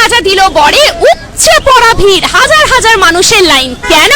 রাজা দিল বরে উপচে পড়া ভিড়, হাজার হাজার মানুষের লাইন। কেন?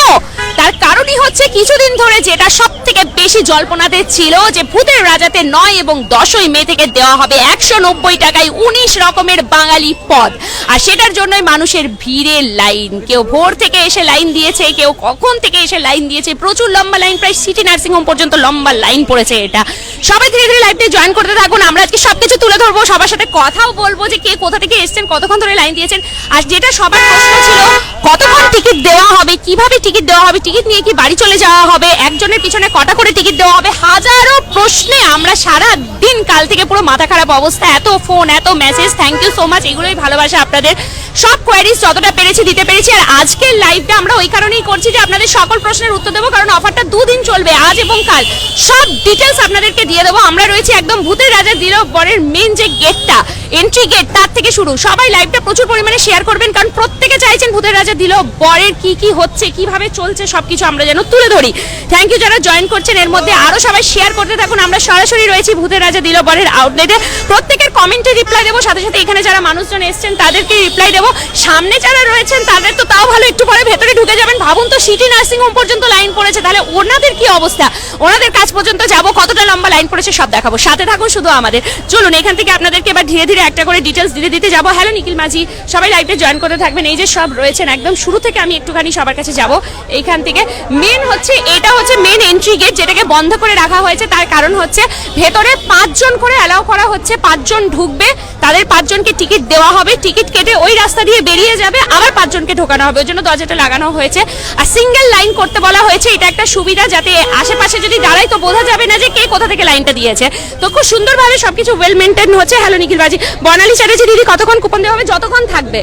তার কারণই হচ্ছে কিছুদিন ধরে যেটা সব থেকে বেশি জল্পনাতে ছিল যে ভূতের রাজাতে 9 এবং 10ই মে থেকে দেওয়া হবে 190 টাকায় 19 রকমের বাঙালি পদ, আর সেটার জন্যই মানুষের ভিড়ের লাইন। কেউ ভোর থেকে এসে লাইন দিয়েছে, কেউ কখন থেকে এসে লাইন দিয়েছে, প্রচুর লম্বা লাইন, প্রায় সিটি নার্সিং হোম পর্যন্ত লম্বা লাইন পড়েছে। এটা সবাই ধীরে ধীরে লাইভে জয়েন করতে থাকুন। আমরা আজকে সবকিছু তুলে ধরবো, সবার সাথে কথাও বলবো যে কে কোথা থেকে এসেছেন, কতক্ষণ ধরে লাইন দিয়েছেন। আর যেটা সবার প্রশ্ন ছিল কতক্ষণ টিকিট দেওয়া হবে, কিভাবে টিকিট দেওয়া হবে, টিকিট নিয়ে কি বাড়ি চলে যাওয়া হবে, একজনের পিছনে কটা করে টিকিট দেওয়া হবে, হাজারো প্রশ্নে আমরা সারা দিন কাল থেকে পুরো মাথা খারাপ অবস্থা, এত ফোন এত message, thank you so much. এগুলোই ভালোবাসা আপনাদের, সব কোয়ারিজ যতটা পেরেছি দিতে পেরেছি। আর আজকের লাইভটা আমরা ওই কারণেই করছি যে আপনাদের সকল প্রশ্নের উত্তর দেবো, কারণ অফারটা 2 দিন চলবে, আজ এবং কাল। সব ডিটেলস আপনাদেরকে দিয়ে দেবো। আমরা রয়েছি একদম ভূতের রাজা দিল বরের মেন যে গেটটা, এন্ট্রি গেট, তার থেকে শুরু। সবাই লাইভটা প্রচুর পরিমাণে শেয়ার করবেন, কারণ প্রত্যেকে চাইছেন ভূতের রাজা দিল বরের কি কি হচ্ছে, কিভাবে চলছে, সবকিছু আমরা যেন তুলে ধরি। থ্যাংক ইউ যারা জয়েন করছেন, এর মধ্যে আরো সবাই শেয়ার করতে থাকুন। আমরা সরাসরি রয়েছি ভূতের রাজা দিল বরের আউটলেটে, প্রত্যেকের কমেন্টে রিপ্লাই দেবো, সাথে সাথে এখানে যারা মানুষজন এসছেন তাদেরকে রিপ্লাই দেবো। সামনে যারা রয়েছেন তাদের তো তাও ভালো, একটু পরে ভেতরে ঢুকে যাবেন। ভাবুন তো, সিটি নার্সিং হোম পর্যন্ত লাইন পড়েছে, তাহলে ওনাদের কি অবস্থা, ওনাদের কাছ পর্যন্ত যাবো, কতটা লম্বা লাইন পড়েছে সব দেখাবো। সাথে থাকুন শুধু আমাদের। চলুন এখান থেকে আপনাদেরকে এবার ধীরে ধীরে একটা করে ডিটেলস দিতে দিতে যাবো। হ্যালো নিখিল মাঝি, সবাই লাইভে জয়েন করতে থাকবেন। এই যে সব রয়েছেন একদম শুরু থেকে, আমি একটুখানি সবার কাছে যাব। এইখান থেকে মেন হচ্ছে, এটা হচ্ছে মেন এন্ট্রি গেট, যেটাকে বন্ধ করে রাখা হয়েছে। তার কারণ হচ্ছে ভেতরে 5 জন করে অ্যালাউ করা হচ্ছে, 5 জন ঢুকবে, তাদের 5 জনকে টিকিট দেওয়া হবে, টিকিট কেটে ওই রাস্তা দিয়ে বেরিয়ে যাবে, আবার 5 জনকে ঢোকানো হবে, ওই জন্য দরজাটা লাগানো হয়েছে। আর সিঙ্গেল লাইন করতে বলা হয়েছে, এটা একটা সুবিধা, যাতে আশেপাশে যদি দাঁড়াই তো বোঝা যাবে না যে কে কোথা থেকে লাইনটা দিয়েছে। তো খুব সুন্দরভাবে সবকিছু ওয়েল মেনটেন হচ্ছে। হ্যালো নিখিল বাজি, বর্ণালী চ্যাটার্জি দিদি, কতক্ষণ কুপন দেওয়া হবে? যতক্ষণ থাকবে,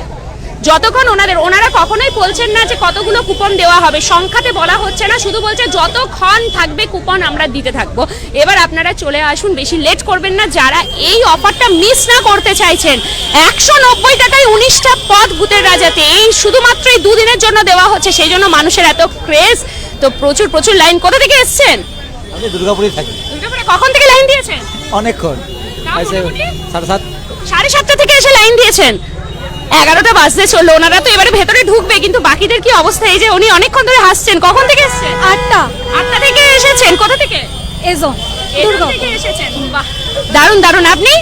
যতক্ষণ ওনারা কখনোই বলছেন না যে কতগুলো কুপন দেওয়া হবে, সংখ্যাতে বলা হচ্ছে না, শুধু বলছে যতক্ষণ থাকবে কুপন আমরা দিতে থাকবো। এবার আপনারা চলে আসুন, বেশি লেট করবেন না। যারা এই অফারটা মিস না করতে চাইছেন, 190 টাকায় 19টা পদ ভূতের রাজাতে, এই শুধুমাত্র এই 2 দিনের জন্য দেওয়া হচ্ছে, সেই জন্য মানুষের এত ক্রেজ। তো প্রচুর প্রচুর লাইন। কোথা থেকে এসেছেন? আমি দুর্গাপুরে থাকি। দুর্গাপুরে কখন থেকে লাইন দিয়েছেন? অনেকক্ষণ, 7:30। 7:30 থেকে এসে লাইন দিয়েছেন, 11টা বাজতে চললো। ওনারা তো এবারে ভেতরে ঢুকবে, কিন্তু বাকিদের কি অবস্থা? এই যে উনি অনেকক্ষণ ধরে হাসছেন। কখন থেকে এসেছেন? 8টা থেকে এসেছেন। কোথা থেকে? এজন থেকে এসেছেন। বাহ, দারুণ দারুণ। আপনি?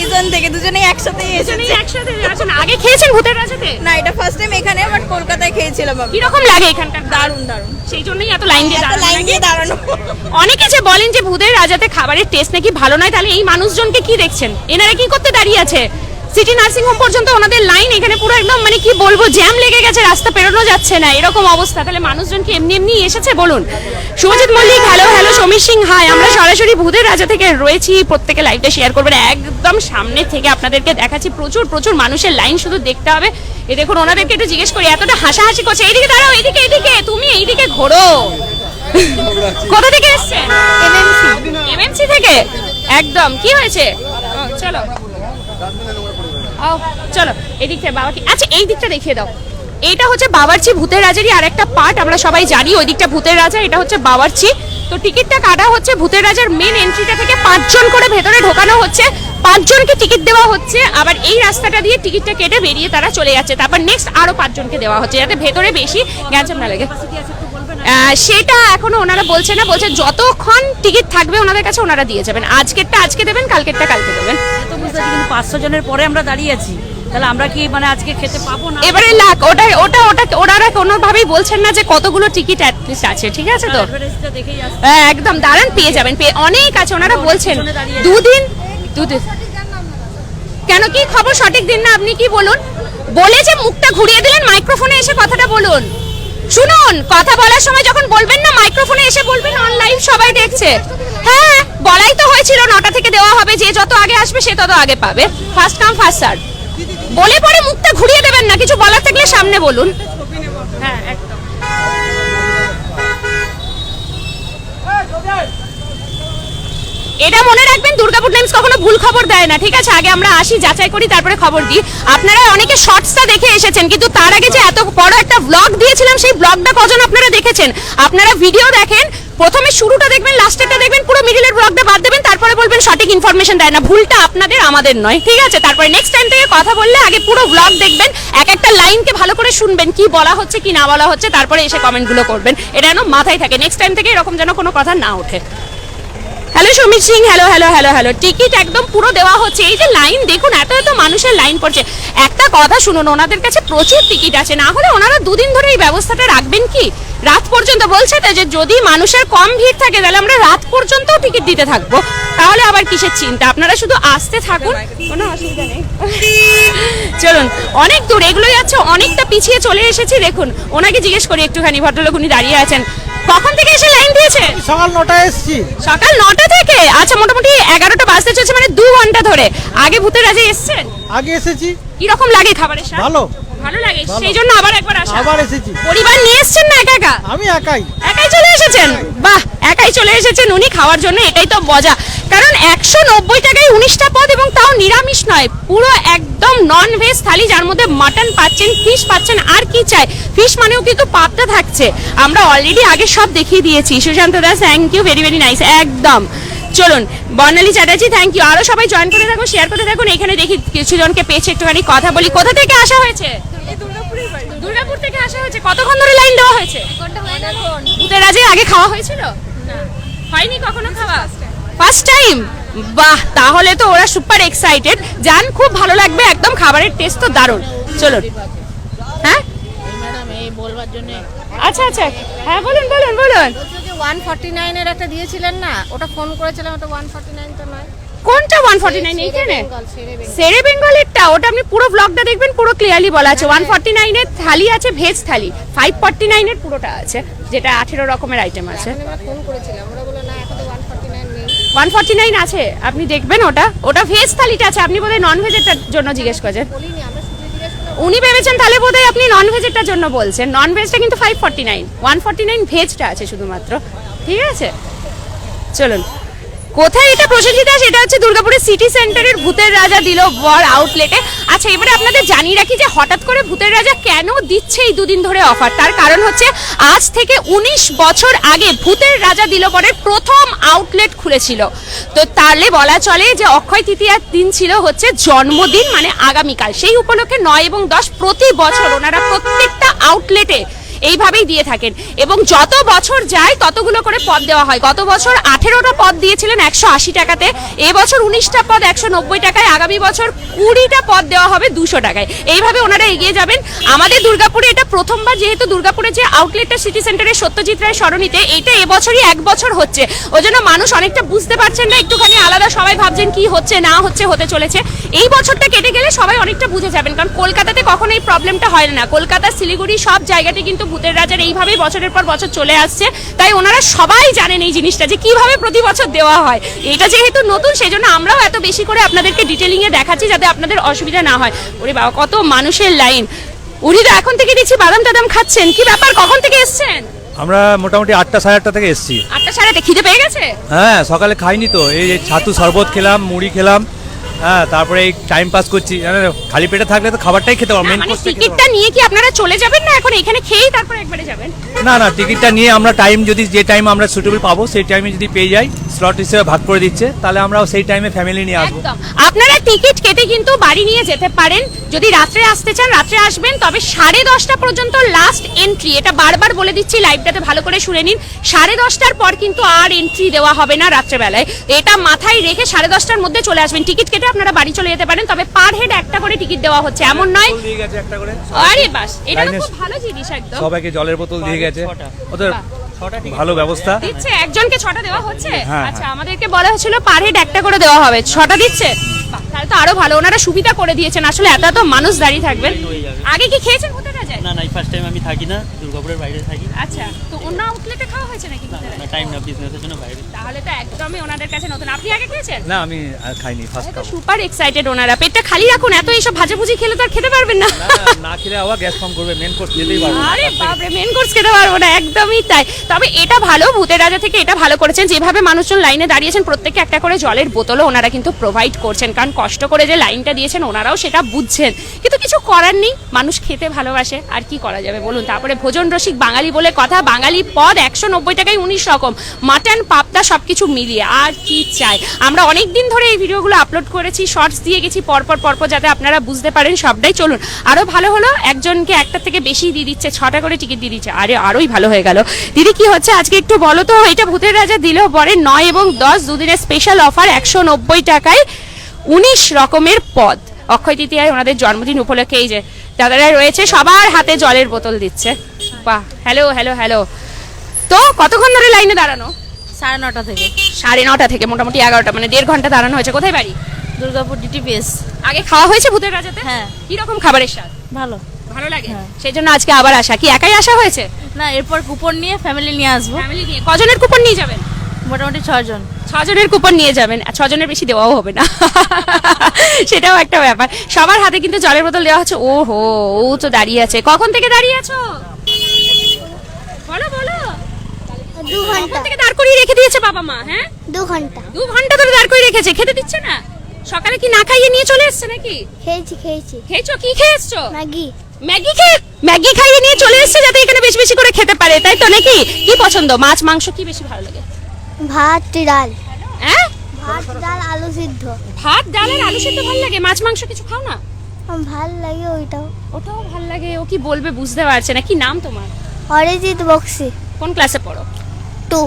এজন থেকে, দুজনেই একসাথে এসেছি। একসাথে আছেন। আগে খেয়েছেন ভূতের রাজাতে? না, এটা ফার্স্ট টাইম এখানে, বাট কলকাতায় খেয়েছিলাম আমি। কি রকম লাগে এখানকার? দারুণ দারুণ, সেই জন্যই এত লাইন দিয়ে দাঁড়ানো। লাইন দিয়ে দাঁড়ানো। অনেকে যে বলেন যে ভূতের রাজাতে খাবারের টেস্ট নাকি ভালো নয়, তাহলে এই মানুষজনকে কি দেখছেন? এনারা কি করতে দাঁড়িয়ে আছে? সিটি নার্সিং হোম পর্যন্ত ওনাদের লাইন, এখানে পুরো একদম মানে কি বলবো, জ্যাম লেগে গেছে, রাস্তা পেরোনো যাচ্ছে না, এরকম অবস্থা। তাহলে মানুষজন কি এমনি এমনি এসেছে বলুন? Subhajit Mallick, hello hello. Samir Singh, hi. আমরা সরাসরি ভূতের রাজা থেকে রয়েছি, প্রত্যেকে লাইভটা শেয়ার করবেন। একদম সামনে থেকে আপনাদেরকে দেখাচ্ছি, প্রচুর প্রচুর মানুষের লাইন, শুধু দেখতে হবে। এই দেখুন, ওনাদেরকে একটু জিজ্ঞেস করি, এতটা হাসাহাসি করছে। এইদিকে দাঁড়াও, এইদিকে এইদিকে, তুমি এইদিকে ঘোরো। কোথা থেকে এসেছেন? এমএমসি থেকে। একদম, কি হয়েছে? চলো চলো এদিক থেকে। বাবা, আচ্ছা এই দিকটা দেখিয়ে দাও। এইটা হচ্ছে বাবারচি, ভূতের রাজারই আর একটা পার্ট। আমরা সবাই জানি ওই দিকটা ভূতের রাজা, এটা হচ্ছে বাবারচি। তো টিকিটটা কাটা হচ্ছে ভূতের রাজার মেন এন্ট্রিটা থেকে, 5 জন করে ভেতরে ঢোকানো হচ্ছে, 5 জনকে টিকিট দেওয়া হচ্ছে। আবার এই রাস্তাটা দিয়ে টিকিটটা কেটে বেরিয়ে তারা চলে যাচ্ছে। তারপর নেক্সট আরো 5 জনকে দেওয়া হচ্ছে, যাতে ভেতরে বেশি গ্যাঞ্জাম না লাগে। সেটা এখনো ওনারা বলছে না, বলছে যতক্ষণ টিকিট থাকবে ওনাদের কাছে ওনারা দিয়ে যাবেন। আজকেরটা আজকে দেবেন, কালকেরটা কালকে দেবেন। তো বুঝতে পারছি, কিন্তু 500 জনের পরে আমরা দাঁড়িয়ে আছি, তাহলে আমরা কি মানে আজকে খেতে পাবো না? এবারে লাখ ওটা ওটা ওটা ওনারা কোনোভাবেই বলছেন না যে কতগুলো টিকিট অ্যাটলিস্ট আছে, ঠিক আছে? তো একদম দাঁড়ান, পেয়ে যাবেন, অনেক আছে। ওনারা বলছেন 2 দিন। কেন, কি খবর? সঠিক দিন না, আপনি কি বলুন? বলে যে মুখটা ঘুরিয়ে দিলেন, মাইক্রোফোনে এসে কথাটা বলুন। শুনুন, কথা বলার সময় যখন বলবেন না, মাইক্রোফোনে এসে বলবেন, অন লাইভ সবাই দেখছে। হ্যাঁ, বলাই তো হয়েছিল 9টা থেকে দেওয়া হবে, যে যত আগে আসবে সে তত আগে পাবে, ফার্স্ট কাম ফার্স্ট সার্ভ। বলে পরে মুখটা ঘুরিয়ে দেবেন না, কিছু বলার থাকলে সামনে বলুন। হ্যাঁ একদম। এটা মনে রাখবেন, দুর্গাপুর টাইমস কখনো ভুল খবর দেয় না, ঠিক আছে? আগে আমরা আসি, যাচাই করি, তারপরে খবর দিই। আপনারা অনেকে শর্টসটা দেখে এসেছেন, কিন্তু তার আগে যে এত বড় একটা ব্লগ দিয়েছিলাম, সেই ব্লগটা কজন আপনারা দেখেছেন? আপনারা ভিডিও দেখেন, প্রথমে শুরুটা দেখবেন, লাস্টেরটা দেখবেন, পুরো মিডিলের ব্লগটা বাদ দেবেন, তারপরে বলবেন সঠিক ইনফরমেশন দেয় না। ভুলটা আপনাদের, আমাদের নয়, ঠিক আছে? তারপরে নেক্সট টাইম থেকে কথা বললে আগে পুরো ব্লগ দেখবেন, এক একটা লাইনকে ভালো করে শুনবেন, কি বলা হচ্ছে কি না বলা হচ্ছে, তারপরে এসে কমেন্টগুলো করবেন। এটা যেন মাথায় থাকে, নেক্সট টাইম থেকে এরকম যেন কোনো কথা না ওঠে। Hello Sumit Singh, hello hello hello hello. Ticket একদম পুরো দেওয়া হচ্ছে। এই যে লাইন দেখুন, এত এত মানুষের লাইন পড়ছে। একটা কথা শুনুন, ওনাদের কাছে প্রচুর টিকিট আছে, না হলে ওনারা দুদিন ধরে এই ব্যবস্থাটা রাখবেন কি? রাত পর্যন্ত বলছে তো যে যদি মানুষের কম ভিড় থাকে তাহলে আমরা রাত পর্যন্তও টিকিট দিতে থাকবো, তাহলে আবার কিসের চিন্তা? আপনারা শুধু আসতে থাকুন, কোনো অসুবিধা নেই। চলুন, অনেক দূর এগুলো যাচ্ছে, অনেকটা পিছিয়ে চলে এসেছি। দেখুন, ওনাকে জিজ্ঞেস করি একটুখানি, ভদ্রলোক উনি দাঁড়িয়ে আছেন। কখন থেকে এসে লাইন দিয়েছে? সকাল 9টায় এসেছি। সকাল 9টা থেকে? আচ্ছা, মোটামুটি 11টা বাজতে চলছে, মানে 2 ঘন্টা ধরে। আগে ভূতের রাজে এসেছেন? আগে এসেছি। কিরকম লাগে খাবারের স্বাদ? ভালো। ভালো লাগে, ভালো। সেই জন্য আবার একবার আসা। আবার এসেছি। পরিবার নিয়ে এসেছেন না একা একা? আমি একাই। একাই চলে এসেছেন? বাহ, একাই চলে এসেছেন উনি খাওয়ার জন্য, এটাই তো মজা। কারণ 190 টাকায় 19টা পদ, এবং তাও নিরামিষ নয়, পুরো একদম নন ভেজ থালি, যার মধ্যে মাটন পাচ্ছেন, ফিশ পাচ্ছেন, আর কি চাই? ফিশ মানেও কিন্তু পাবদা থাকছে। আমরা অলরেডি আগে সব দেখিয়ে দিয়েছি। Sushanta Das, thank you, very very nice, একদম। চলুন, বর্ণালী চ্যাটার্জি, থ্যাংক ইউ। আরো সবাই জয়েন করে থাকুন, শেয়ার করে থাকুন। এখানে দেখি কিছু জনকে পেয়েছে, একটুখানি কথা বলি। কোথা থেকে আসা হয়েছে? দুর্গাপুর থেকে আসা হয়েছে। কতক্ষণ ধরে লাইন দেওয়া হয়েছে? ভূতের রাজে আগে খাওয়া হয়েছিল? হয়নি কখনো খাওয়া? First time? বাহ, তাহলে তো ওরা সুপার এক্সাইটেড। যান, খুব ভালো লাগবে একদম, খাবারের টেস্ট তো দারুণ। চলুন। হ্যাঁ ম্যাডাম এই বলবার জন্য আচ্ছা আচ্ছা, হ্যাঁ বলুন বলুন বলুন। বলছো যে 149 এর একটা দিয়েছিলেন না, ওটা ফোন করেছিলাম, ওটা 149 তো নয়। কোনটা 149 এইখানে? শেরে বেঙ্গল। সেরে বেঙ্গলেরটা, ওটা আপনি পুরো ব্লগটা দেখবেন, পুরো ক্লিয়ারলি বলা আছে। 149 এর থালি আছে, ভেজ থালি। 549 এর পুরোটা আছে, যেটা 18 রকমের আইটেম আছে। এখন আমরা ফোন করেছিলাম, ওরা বলে না এখন তো 149 নেই। 149 আছে, আপনি দেখবেন। ওটা ভেজ থালিটা আছে, আপনি বোধহয় নন ভেজেরটার জন্য জিজ্ঞেস করেছেন। বলিনি, আমরা শুধু জিজ্ঞেস করলাম। উনি ভেবেছেন তাহলে বোধহয় আপনি নন ভেজেরটার জন্য বলছেন। নন ভেজটা কিন্তু 549, 149 ভেজটা আছে শুধুমাত্র, ঠিক আছে? চলুন, কোথায় এটা প্রসেনজিৎ? সেটা হচ্ছে দুর্গাপুরের সিটি সেন্টারের ভূতের রাজা দিল বর আউটলেটে। আচ্ছা, এবারে আপনাদের জানিয়ে রাখি যে হঠাৎ করে ভূতের রাজা কেন দিচ্ছে এই দুদিন ধরে অফার। তার কারণ হচ্ছে আজ থেকে 19 বছর আগে ভূতের রাজা দিল বরের প্রথম আউটলেট খুলেছিল। তো তাহলে বলা চলে যে অক্ষয় তৃতীয়ার দিন ছিল হচ্ছে জন্মদিন, মানে আগামীকাল। সেই উপলক্ষে 9 এবং 10 প্রতি বছর ওনারা প্রত্যেকটা আউটলেটে এইভাবেই দিয়ে থাকেন, এবং যত বছর যায় ততগুলো করে পদ দেওয়া হয়। গত বছর 18টা পদ দিয়েছিলেন 180 টাকাতে, এবছর 19টা পদ 190 টাকায়, আগামী বছর 20টা পদ দেওয়া হবে 200 টাকায়। এইভাবে ওনারা এগিয়ে যাবেন। আমাদের দুর্গাপুরে এটা প্রথমবার, যেহেতু দুর্গাপুরে যে আউটলেটটা সিটি সেন্টারের সত্যজিৎ রায় সরণিতে, এইটা এবছরই 1 বছর হচ্ছে। ওই জন্য মানুষ অনেকটা বুঝতে পারছেন না, একটুখানি আলাদা, সবাই ভাবছেন কি হচ্ছে না হচ্ছে, হতে চলেছে। এই বছরটা কেটে গেলে সবাই অনেকটা বুঝে যাবেন, কারণ কলকাতাতে কখনো এই প্রবলেমটা হয় না। কলকাতা, শিলিগুড়ি সব জায়গাতে কিন্তু ভূতের রাজার এইভাবেই বছরের পর বছর চলে আসছে। তাই ওনারা সবাই জানেন এই জিনিসটা, যে কিভাবে প্রতি বছর দেওয়া হয়। এটা যেহেতু নতুন, সেজন্য আমরাও এত বেশি করে আপনাদেরকে ডিটেলিং এ দেখাচ্ছি, যাতে আপনাদের অসুবিধা না হয়। ওরে বাবা, কত মানুষের লাইন। উনি তো এখন থেকে দিচ্ছি বাদাম টাদাম খাচ্ছেন, কি ব্যাপার? কখন থেকে এসছেন? আমরা মোটামুটি 8টা সাড়ে 8টা থেকে এসেছি। 8টা সাড়ে 8টা, খিদে পেয়ে গেছে? হ্যাঁ, সকালে খাইনি তো, এই যে ছাতু শরবত খেলাম, মুড়ি খেলাম, হ্যাঁ, তারপরে এই টাইম পাস করছি। খালি পেটে থাকলে তো খাবারটাই খেতে পারবো, না, মেন মানে কোর্সটা খেতে টিকিটটা নিয়ে কি আপনারা চলে যাবেন না এখন এখানে খেয়েই তারপর একবারে যাবেন? পারবো। না না, টিকিটটা নিয়ে আমরা টাইম, যদি যে টাইম আমরা সুটেবল পাবো সেই টাইমে যদি পেয়ে যাই, স্লট হিসেবে ভাগ করে দিচ্ছে, তাহলে আমরা সেই টাইমে ফ্যামিলি নিয়ে আসবো। একদম, আপনারা টিকিট কেটে কিন্তু বাড়ি নিয়ে যেতে পারেন। যদি রাত্রে আসতে চান রাত্রে আসবেন, তবে 10:30 পর্যন্ত লাস্ট এন্ট্রি। এটা বারবার বলে দিচ্ছি, লাইভটাতে ভালো করে শুনে নিন। 10:30টার পর কিন্তু আর এন্ট্রি দেওয়া হবে না রাত্রেবেলায়। এটা মাথায় রেখে 10:30টার মধ্যে চলে আসবেন। টিকিট কেটে আপনারা বাড়ি চলে যেতে পারেন, তবে পার হেড একটা করে টিকিট দেওয়া হচ্ছে, এমন নয়। দিয়ে গেছে একটা করে। আরে বাস, এটা তো লাইনে খুব ভালো জিনিস একদম। সবাইকে জলের বোতল দিয়ে গেছে, ওদের ভালো ব্যবস্থা। দিচ্ছে, একজনকে 6টা দেওয়া হচ্ছে। হ্যাঁ, আচ্ছা, আমাদেরকে বলা হয়েছিল পার হেড একটা করে দেওয়া হবে, 6টা দিচ্ছে। বাহ, তাহলে তো আরো ভালো, ওনারা সুবিধা করে দিয়েছেন। আসলে এত এত মানুষ দাঁড়িয়ে থাকবেন। আগে কি খেয়েছেন ভূতের রাজায়? না না, এই ফার্স্ট টাইম আমি থাকি না, দুর্গাপুরের বাইরে থাকি। আচ্ছা, তো অন্য আউটলেটে খাওয়া হয়েছে নাকি ভূতের না, রাজায়? টাইম না, বিজনেসের জন্য বাইরে। তাহলে তো একদমই ওনাদের কাছে নতুন। আপনি আগে খেয়েছেন? না, আমি খাইনি, ফার্স্ট খাবো। সুপার এক্সাইটেড ওনারা। পেটটা খালি রাখুন, এত এইসব ভাজাভুজি খেলে তো আর খেতে পারবেন না। না খেলে আবার গ্যাস ফর্ম করবে, মেন কোর্স যেতেই পারবো না। আরে বাপরে, মেন কোর্স খেতে পারবো না, একদমই তাই। তবে এটা ভালো, ভূতের রাজা থেকে এটা ভালো করেছেন, যেভাবে মানুষজন লাইনে দাঁড়িয়েছেন প্রত্যেককে একটা করে জলের বোতলও ওনারা কিন্তু প্রোভাইড করছেন, কারণ কষ্ট করে যে লাইনটা দিয়েছেন ওনারাও সেটা বুঝছেন, কিন্তু কিছু করার নেই, মানুষ খেতে ভালোবাসে, আর কি করা যাবে বলুন। তারপরে ভোজন রসিক বাঙালি বলে কথা, বাঙালি পদ 190 টাকায় 19 রকম, মাটন পাবদা সবকিছু মিলিয়ে, আর কি চাই। আমরা অনেক দিন ধরে এই ভিডিওগুলো আপলোড করেছি, শর্টস দিয়ে গেছি পরপর যাতে আপনারা বুঝতে পারেন সবটাই। চলুন, আরো ভালো হলো, একজনকে একটা থেকে বেশি দিয়ে দিচ্ছে, 6টা করে টিকিট দিয়ে দিচ্ছে, আরোই ভালো হয়ে গেল। দিদি কি হচ্ছে আজকে একটু বলো তো, এটা ভূতের রাজা দিলেও পরে 9 এবং 10 দুদিনের স্পেশাল অফার, 190 টাকায় 19 রকমের পদ। অক্ষয় তৃতীয়ায় ওনাদের জন্মদিন উপলক্ষে এই যে দাদারা রয়েছে, সবার হাতে জলের বোতল দিচ্ছে। বাহ, হ্যালো হ্যালো হ্যালো। তো কতক্ষণ ধরে লাইনে দাঁড়ানো? 9:30 থেকে। 9:30 থেকে মোটামুটি 11টা, মানে 1.5 ঘন্টা দাঁড়ানো হয়েছে। কোথায় বাড়ি? দুর্গাপুর ডিটিপিএস। আগে খাওয়া হয়েছে ভূতের রাজাতে? হ্যাঁ। কি রকম খাবারের স্বাদ? ভালো। ভালো লাগে, সেই জন্য আজকে আবার আসা। কি একাই আসা হয়েছে? না, এরপর কুপন নিয়ে ফ্যামিলি নিয়ে আসবো। ফ্যামিলি নিয়ে কজনের কুপন নিয়ে যাবেন? মোটামুটি 6 জন। 6 জনের কুপন নিয়ে যাবেন, 6 জনের বেশি দেওয়াও হবে না, সেটাও একটা ব্যাপার। সবার হাতে কিন্তু জলের বোতল দেওয়া হচ্ছে। ওহো, ও তো দাঁড়িয়ে আছে। কখন থেকে দাঁড়িয়ে আছো? বলো বলো। 2 ঘন্টা। কখন থেকে দাঁড় করিয়ে রেখে দিয়েছে বাবা মা? হ্যাঁ, 2 ঘন্টা 2 ঘন্টা ধরে দাঁড় করিয়ে রেখেছে, খেতে দিচ্ছে না। সকালে কি না খাইয়ে নিয়ে চলে এসছে নাকি? খেয়েছি খেয়েছো? কি খেয়েছো? ম্যাগি। ম্যাগি খাইয়ে নিয়ে চলে এসছে যাতে এখানে বেশি বেশি করে খেতে পারে, তাই তো নাকি? কি পছন্দ, মাছ মাংস কি বেশি ভালো লাগে? ভাত ডাল। হ্যাঁ, ভাত ডাল আলু সিদ্ধ। ভাত ডাল আর আলু সিদ্ধ ভালো লাগে, মাছ মাংস কিছু খাও না? ভাল লাগে ওইটাও। ওটাও ভালো লাগে। ও কি বলবে বুঝতে পারছে না। কি নাম তোমার? অরিজিৎ বক্সি। কোন ক্লাসে পড়ো? 2।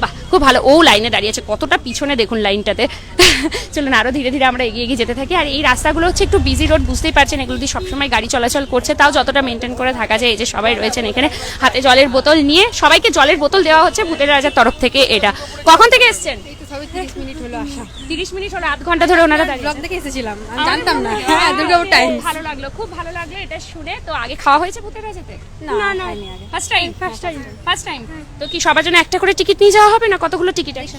বাহ, খুব ভালো। ও লাইনে দাঁড়িয়ে আছে, কতটা পিছনে দেখুন লাইনটাতে। চলুন আরো ধীরে ধীরে আমরা এগিয়ে যেতে থাকি। আর এই রাস্তাগুলো হচ্ছে একটু বিজি রোড, বুঝতেই পারছেন, এগুলো দিয়ে সবসময় গাড়ি চলাচল করছে, তাও যতটা মেনটেন করে থাকা যায়। এই যে সবাই রয়েছেন এখানে হাতে জলের বোতল নিয়ে, সবাইকে জলের বোতল দেওয়া হচ্ছে ভূতের রাজার তরফ থেকে। এটা কখন থেকে এসছেন? 30 মিনিট হলো আসা। 30 মিনিট হলো, আধ ঘন্টা ধরে ওনারা দাঁড়িয়ে। ব্লগ দেখে এসেছিলাম, আমি জানতাম না। হ্যাঁ, দুর্গাপুর টাইম। ভালো লাগলো, খুব ভালো লাগলো এটা শুনে। তো আগে খাওয়া হয়েছে ভূতের রাজাতে? না, খাইনি আগে। First time. তো কি সবার জন্য একটা করে টিকিট নিয়ে যাওয়া হবে না কতগুলো টিকিট আছে?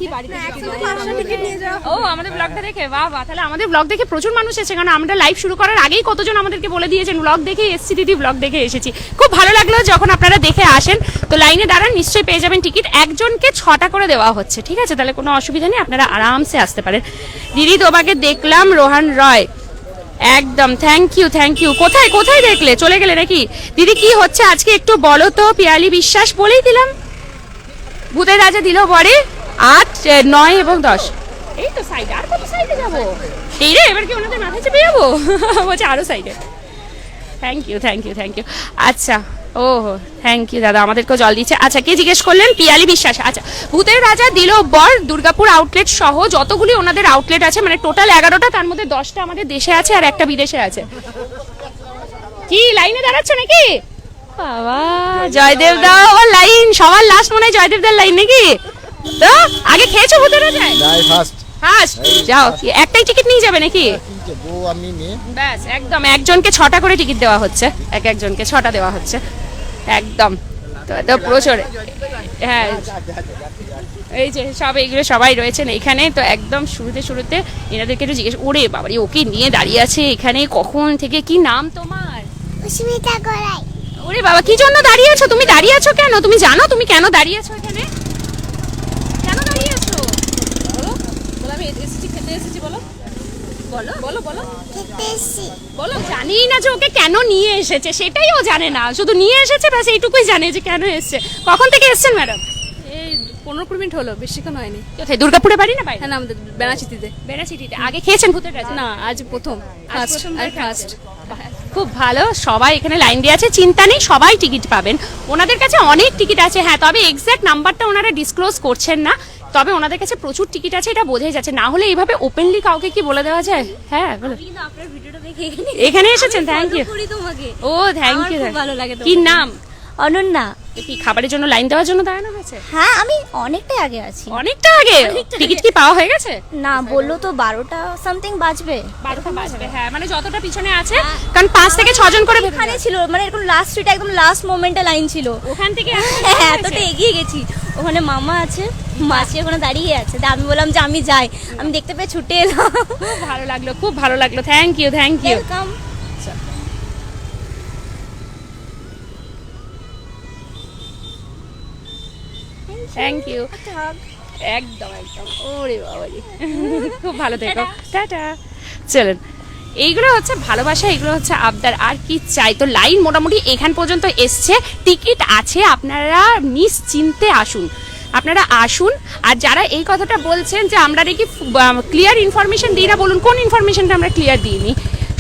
টিকিট নিয়ে যাও। ও, আমাদের ব্লগটা দেখে? বাহ বাহ, তাহলে আমাদের ব্লগ দেখে প্রচুর মানুষ এসেছে, কারণ আমরা লাইভ শুরু করার আগেই কতজন আমাদেরকে বলে দিয়েছেন ব্লগ দেখে এসেছি দিদি, ব্লগ দেখে এসেছি। খুব ভালো লাগলো যখন আপনারা দেখে আসেন। তো লাইনে দাঁড়ান, নিশ্চয়ই পেয়ে যাবেন টিকিট। একজনকে 6টা করে দেওয়া হচ্ছে, ঠিক আছে? তাহলে কোনো অসুবিধা নেই, আপনারা আরামসে আসতে পারেন। দিদি তোমাকে দেখলাম, রোহান রয়, একদম থ্যাংক ইউ। কোথায় কোথায় দেখলে, চলে গেলে নাকি? দিদি কি হচ্ছে আজকে একটু বলো তো। পিয়ালি বিশ্বাস বলেই দিলাম, ভূতের রাজা দিল পরে 8, 9 এবং 10। এই তো সাইডে, আর কত সাইডে যাবো? এই রে, এবার কি ওনাদের মাথায় চেপে যাবো? বলছে আরো সাইডে। Thank you. আচ্ছা, ও থ্যাংক ইউ দাদা, আমাদেরকেও জল দিচ্ছে। আচ্ছা, কে জিজ্ঞেস করলেন? পিয়ালি বিশ্বাস। আচ্ছা, ভূতের রাজা দিল বর দুর্গাপুর আউটলেট সহ যতগুলি ওনাদের আউটলেট আছে, মানে টোটাল 11টা, তার মধ্যে 10টা আমাদের দেশে আছে আর একটা বিদেশে আছে। কি লাইনে দাঁড়াচ্ছ নাকি? বাবা, জয়দেব দা ওর লাইন, সবার লাস্ট মনে হয় জয়দেব দার লাইন নাকি? তো আগে খেয়েছো ভূতের রাজায়? ফার্স্ট যাও, একটাই টিকিট নিয়ে যাবে নাকি? ব্যাস, একদম একজনকে 6টা করে টিকিট দেওয়া হচ্ছে, একজনকে 6টা দেওয়া হচ্ছে একদম। তো প্রচুর, হ্যাঁ, এই যে সব এইগুলো সবাই রয়েছেন এখানে। তো একদম শুরুতে এনাদেরকে একটু জিজ্ঞেস, ওরে বাবারে, ওকে নিয়ে দাঁড়িয়ে আছে এখানে কখন থেকে। কি নাম তোমার? অস্মিতা গড়াই। ওরে বাবা, কি জন্য দাঁড়িয়ে আছো? তুমি দাঁড়িয়ে আছো কেন? তুমি জানো তুমি কেন দাঁড়িয়ে আছো এখানে? কেন দাঁড়িয়ে আছো? বলো, আমি এসেছি খেতে এসেছি। বলো। খেতে এসেছি। বলো, জানি না যে ওকে কেন নিয়ে এসেছে, সেটাই ও জানে না, শুধু নিয়ে এসেছে ব্যাস, এইটুকুই জানে যে কেন এসেছে। কখন থেকে এসেছেন ম্যাডাম? এই 15 মিনিট হলো, বেশিক্ষণ হয়নি। কোথায়, দুর্গাপুরে বাড়ি না বাইরে? হ্যাঁ, না, আমাদের বেনাচিতিতে। বেনাচিটিতে। আগে খেয়েছেন ভূতের রাজা? না, আজ প্রথম। ফার্স্ট। খুব ভালো, সবাই এখানে লাইন দিয়ে আছে, চিন্তা নেই, সবাই টিকিট পাবেন। ওনাদের কাছে অনেক টিকিট আছে, হ্যাঁ, তবে এক্স্যাক্ট নাম্বারটা ওনারা ডিসক্লোজ করছেন না, তবে ওনাদের কাছে প্রচুর টিকিট আছে, এটা বোঝাই যাচ্ছে। না হলে এইভাবে ওপেনলি কাউকে কি বলে দেওয়া যায়? হ্যাঁ, বলো। এখানে এসেছেন, thank you. Oh thank you, ভালো লাগে। কি নাম? অনন্যা। কি খাবারের জন্য লাইন দেওয়ার জন্য দাঁড়ানো হয়েছে? হ্যাঁ, আমি অনেকটাই আগে আছি। অনেকটা আগে? টিকিট কি পাওয়া হয়ে গেছে? না, বললো তো 12টা সামথিং বাজবে। 12টা বাজবে, হ্যাঁ, মানে যতটা পিছনে আছে, কারণ 5 থেকে 6 জন করে এখানে ছিল, মানে এরকম লাস্ট সিটে একদম লাস্ট মোমেন্টে লাইন ছিল। ওখান থেকে হ্যাঁ, এতটা এগিয়ে গেছি। ওখানে মামা আছে, মাসি ওখানে দাঁড়িয়ে আছে। আমি বললাম যে আমি যাই, আমি দেখতে পেয়ে ছুটে এলাম। খুব ভালো লাগলো, খুব ভালো লাগলো, thank you. Welcome. Thank you একদম একদম ওরে বাবারে খুব ভালো থেকো টাটা চলেন এইগুলো হচ্ছে ভালোবাসা এগুলো হচ্ছে আবদার আর কি চাই তো লাইন মোটামুটি এখান পর্যন্ত এসছে টিকিট আছে আপনারা নিশ্চিন্তে আসুন আপনারা আসুন আর যারা এই কথাটা বলছেন যে আমরা নাকি ক্লিয়ার ইনফরমেশন দিই না বলুন কোন ইনফরমেশনটা আমরা ক্লিয়ার দিইনি